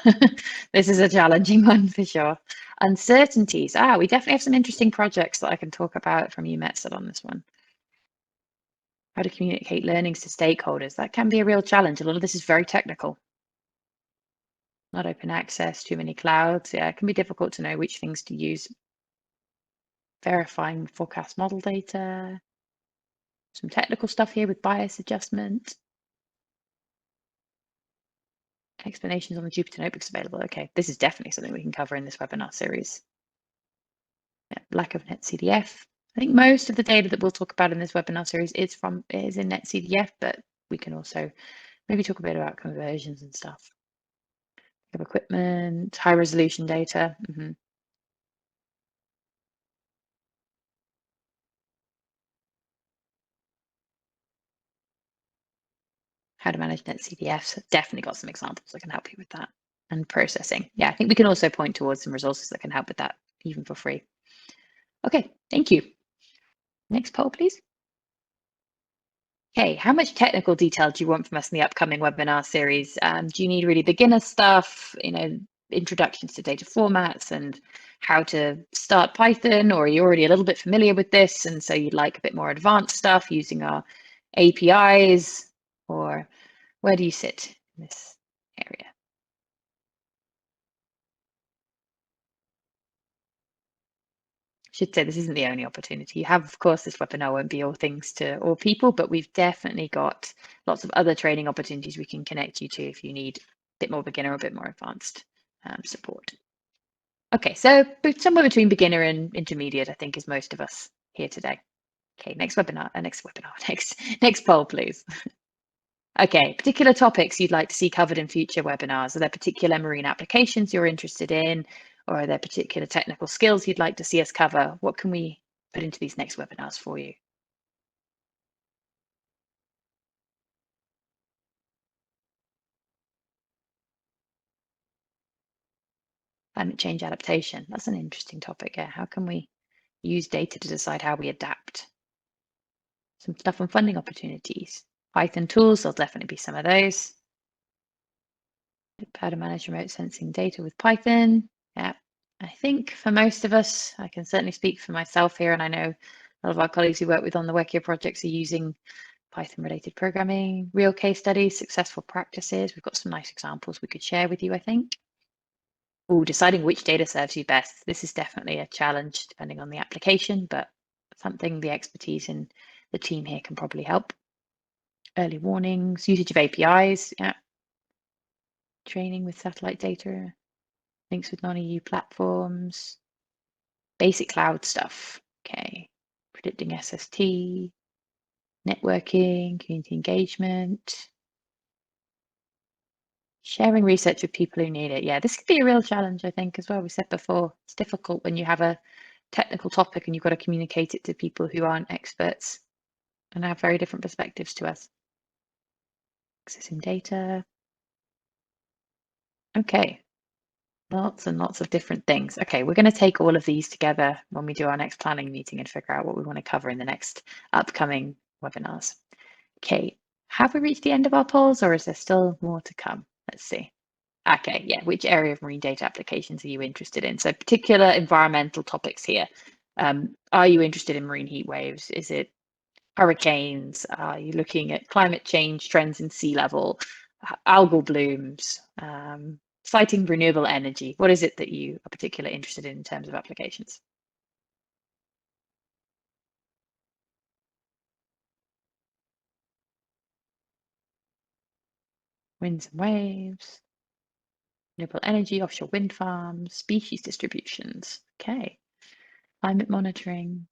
this is a challenging one for sure. Uncertainties. We definitely have some interesting projects that I can talk about from Eumetsat on this one. How to communicate learnings to stakeholders. That can be a real challenge. A lot of this is very technical. Not open access, too many clouds. Yeah, it can be difficult to know which things to use. Verifying forecast model data. Some technical stuff here with bias adjustment. Explanations on the Jupyter notebooks available. Okay, this is definitely something we can cover in this webinar series. Yeah, lack of NetCDF. I think most of the data that we'll talk about in this webinar series is in NetCDF, but we can also maybe talk a bit about conversions and stuff. Of equipment, high resolution data. How to manage NetCDF. Definitely got some examples that can help you with that. And processing. Yeah, I think we can also point towards some resources that can help with that, even for free. Okay, thank you. Next poll, please. Okay, how much technical detail do you want from us in the upcoming webinar series? Do you need really beginner stuff, introductions to data formats and how to start Python, or are you already a little bit familiar with this and so you'd like a bit more advanced stuff using our APIs, or where do you sit in this area? Should say this isn't the only opportunity you have. Of course, this webinar won't be all things to all people, but we've definitely got lots of other training opportunities we can connect you to if you need a bit more beginner or a bit more advanced support. Okay, so somewhere between beginner and intermediate, I think, is most of us here today. Okay, next poll, please. Okay, particular topics you'd like to see covered in future webinars. Are there particular marine applications you're interested in? Or are there particular technical skills you'd like to see us cover? What can we put into these next webinars for you? Climate change adaptation. That's an interesting topic. Yeah. How can we use data to decide how we adapt? Some stuff on funding opportunities. Python tools, there'll definitely be some of those. How to manage remote sensing data with Python. Yeah. I think for most of us, I can certainly speak for myself here, and I know a lot of our colleagues who work with on the WECIA projects are using Python-related programming, real case studies, successful practices. We've got some nice examples we could share with you, I think. Oh, deciding which data serves you best. This is definitely a challenge depending on the application, but something the expertise in the team here can probably help. Early warnings, usage of APIs, yeah. Training with satellite data, links with non-EU platforms, basic cloud stuff. Okay, predicting SST, networking, community engagement, sharing research with people who need it. Yeah, this could be a real challenge, I think, as well. We said before, it's difficult when you have a technical topic and you've got to communicate it to people who aren't experts and have very different perspectives to us. Accessing data. Okay, lots and lots of different things. Okay, we're going to take all of these together when we do our next planning meeting and figure out what we want to cover in the next upcoming webinars. Okay, have we reached the end of our polls, or is there still more to come? Let's see. Okay, yeah, which area of marine data applications are you interested in? So particular environmental topics here. Are you interested in marine heat waves? Is it hurricanes? Are you looking at climate change trends in sea level, algal blooms, citing renewable energy? What is it that you are particularly interested in terms of applications? Winds and waves, renewable energy, offshore wind farms, species distributions. Okay, climate monitoring.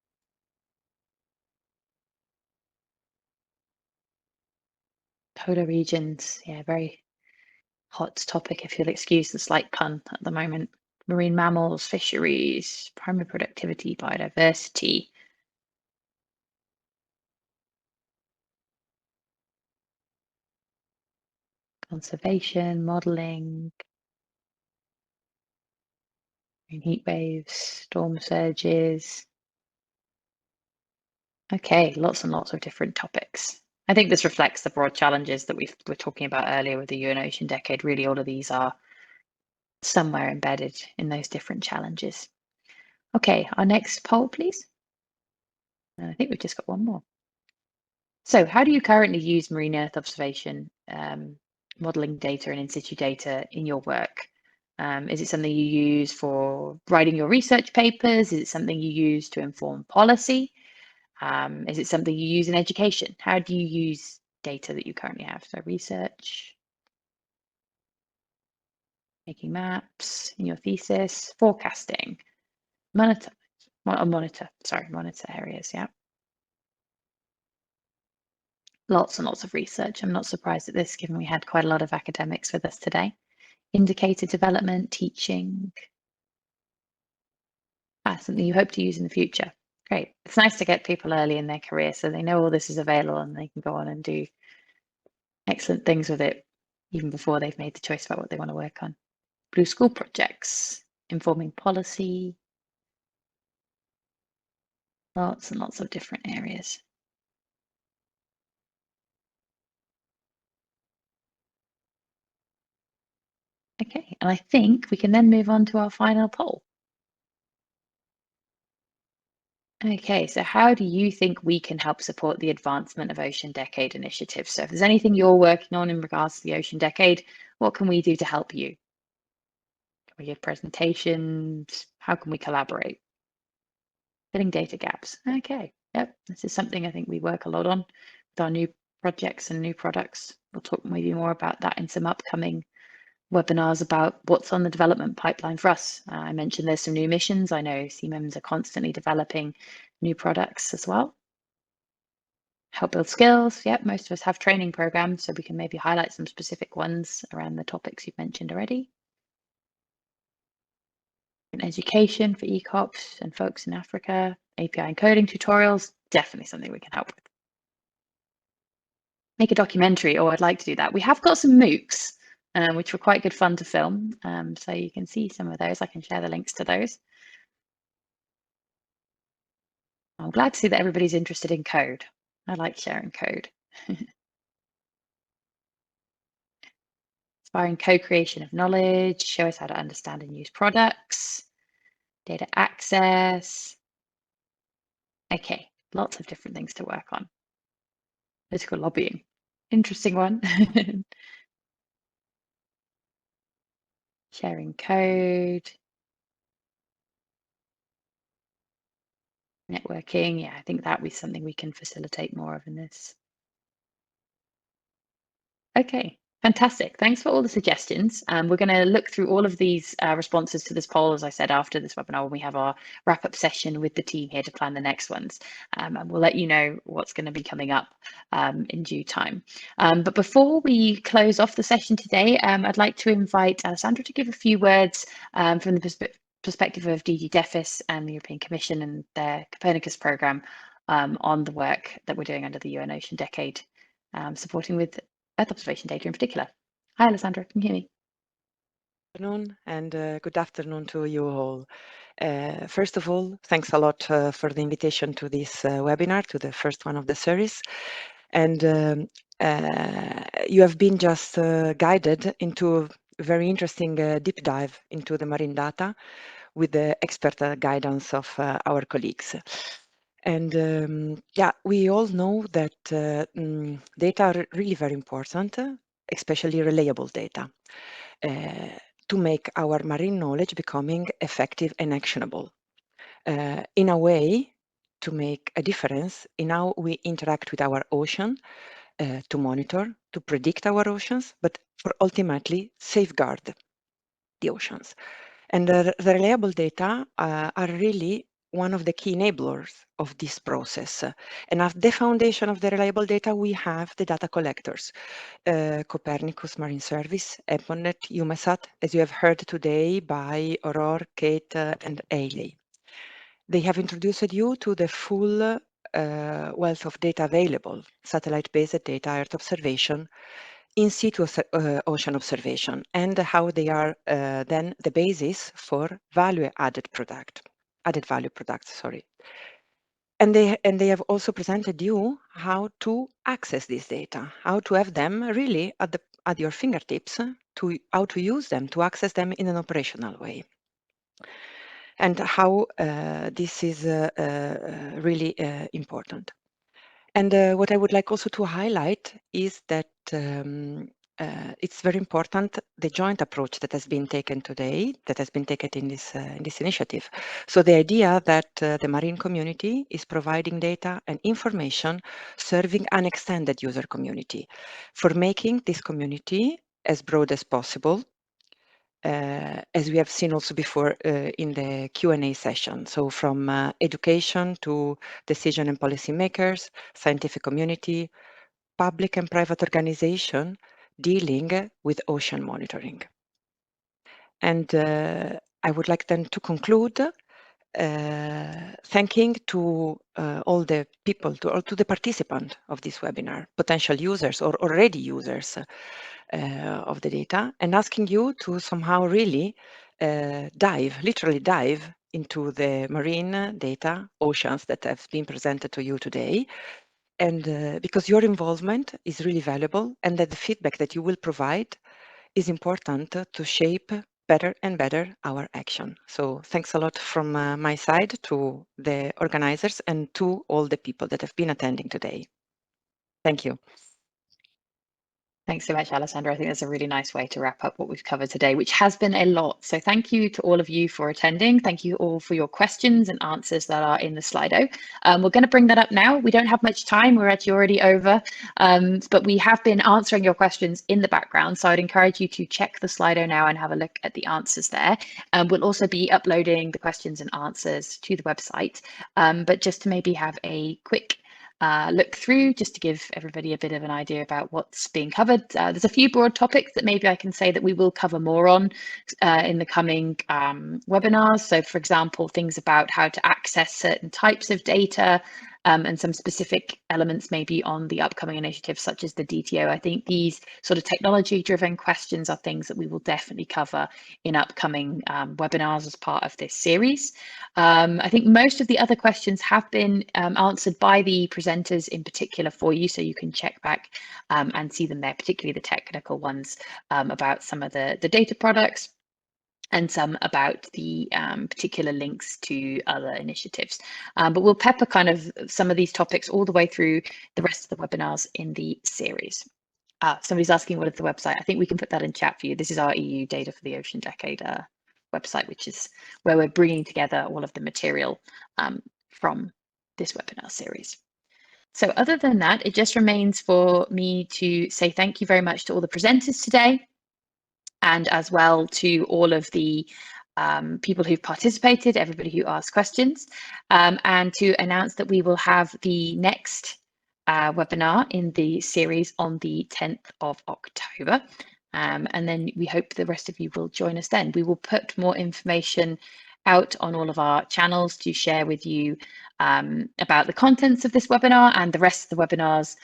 Polar regions, yeah, very hot topic, if you'll excuse the slight pun at the moment. Marine mammals, fisheries, primary productivity, biodiversity. Conservation, modelling. Heat waves, storm surges. Okay, lots and lots of different topics. I think this reflects the broad challenges that we were talking about earlier with the UN Ocean Decade. Really, all of these are somewhere embedded in those different challenges. Okay, our next poll, please. And I think we've just got one more. So how do you currently use marine earth observation, modeling data and in situ data in your work? Is it something you use for writing your research papers? Is it something you use to inform policy? Is it something you use in education? How do you use data that you currently have? So research, making maps in your thesis, forecasting, monitor areas, yeah. Lots and lots of research. I'm not surprised at this, given we had quite a lot of academics with us today. Indicator development, teaching. Something you hope to use in the future. Great. It's nice to get people early in their career so they know all this is available and they can go on and do excellent things with it even before they've made the choice about what they want to work on. Blue school projects, informing policy. Lots and lots of different areas. Okay, and I think we can then move on to our final poll. Okay, so how do you think we can help support the advancement of Ocean Decade initiatives? So if there's anything you're working on in regards to the Ocean Decade, what can we do to help you? Can we give presentations? How can we collaborate? Filling data gaps. Okay, yep, this is something I think we work a lot on with our new projects and new products. We'll talk maybe more about that in some upcoming webinars about what's on the development pipeline for us. I mentioned there's some new missions. I know CMIMs are constantly developing new products as well. Help build skills. Yep, most of us have training programs, so we can maybe highlight some specific ones around the topics you've mentioned already. And education for ECOPs and folks in Africa. API encoding tutorials, definitely something we can help with. Make a documentary. Oh, I'd like to do that. We have got some MOOCs, which were quite good fun to film. So you can see some of those. I can share the links to those. I'm glad to see that everybody's interested in code. I like sharing code. Inspiring co-creation of knowledge, show us how to understand and use products, data access. Okay, lots of different things to work on. Political lobbying, interesting one. Sharing code. Networking, yeah, I think that was something we can facilitate more of in this. Okay, fantastic. Thanks for all the suggestions. We're going to look through all of these responses to this poll, as I said, after this webinar when we have our wrap-up session with the team here to plan the next ones. And we'll let you know what's going to be coming up in due time. But before we close off the session today, I'd like to invite Alessandra to give a few words from the perspective of DG DEFIS and the European Commission and their Copernicus Programme on the work that we're doing under the UN Ocean Decade, supporting with Earth observation data in particular. Hi, Alessandra, can you hear me? Good afternoon and good afternoon to you all. First of all, thanks a lot for the invitation to this webinar, to the first one of the series. And you have been just guided into a very interesting deep dive into the marine data with the expert guidance of our colleagues. And yeah, we all know that data are really very important, especially reliable data, to make our marine knowledge becoming effective and actionable. In a way, to make a difference in how we interact with our ocean, to monitor, to predict our oceans, but for ultimately safeguard the oceans. And the reliable data are really one of the key enablers of this process. And at the foundation of the reliable data, we have the data collectors, Copernicus Marine Service, EMODnet, Eumetsat, as you have heard today by Aurore, Kate, and Ailey. They have introduced you to the full wealth of data available, satellite-based data, Earth observation, in situ ocean observation and how they are then the basis for added value products, sorry. And they have also presented you how to access this data, how to have them really at your fingertips, how to use them, to access them in an operational way. And how this is really important. And what I would like also to highlight is that it's very important, the joint approach that has been taken today, that has been taken in this initiative. So the idea that the marine community is providing data and information serving an extended user community for making this community as broad as possible, as we have seen also before in the Q&A session. So from education to decision and policy makers, scientific community, public and private organization dealing with ocean monitoring. And I would like then to conclude thanking to all the people, to the participants of this webinar, potential users or already users of the data, and asking you to somehow really literally dive into the marine data oceans that have been presented to you today. And because your involvement is really valuable, and that the feedback that you will provide is important to shape better and better our action. So thanks a lot from my side to the organizers and to all the people that have been attending today. Thank you. Thanks so much, Alessandra. I think that's a really nice way to wrap up what we've covered today, which has been a lot. So thank you to all of you for attending. Thank you all for your questions and answers that are in the Slido. We're going to bring that up now. We don't have much time. We're actually already over, but we have been answering your questions in the background. So I'd encourage you to check the Slido now and have a look at the answers there. We'll also be uploading the questions and answers to the website. But just to maybe have a quick look through, just to give everybody a bit of an idea about what's being covered. There's a few broad topics that maybe I can say that we will cover more on in the coming webinars. So for example, things about how to access certain types of data, and some specific elements maybe on the upcoming initiatives such as the DTO. I think these sort of technology-driven questions are things that we will definitely cover in upcoming webinars as part of this series. I think most of the other questions have been answered by the presenters in particular for you, so you can check back and see them there, particularly the technical ones about some of the data products, and some about the particular links to other initiatives. But we'll pepper kind of some of these topics all the way through the rest of the webinars in the series. Somebody's asking what is the website. I think we can put that in chat for you. This is our EU Data for the Ocean Decade website, which is where we're bringing together all of the material from this webinar series. So other than that, it just remains for me to say thank you very much to all the presenters today, and as well to all of the people who've participated, everybody who asked questions, and to announce that we will have the next webinar in the series on the 10th of October. And then we hope the rest of you will join us then. We will put more information out on all of our channels to share with you about the contents of this webinar and the rest of the webinars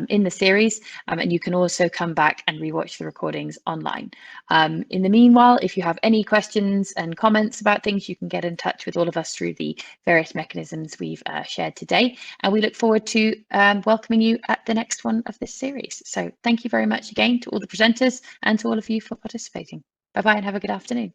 in the series. And you can also come back and rewatch the recordings online. In the meanwhile, if you have any questions and comments about things, you can get in touch with all of us through the various mechanisms we've shared today. And we look forward to welcoming you at the next one of this series. So thank you very much again to all the presenters and to all of you for participating. Bye-bye and have a good afternoon.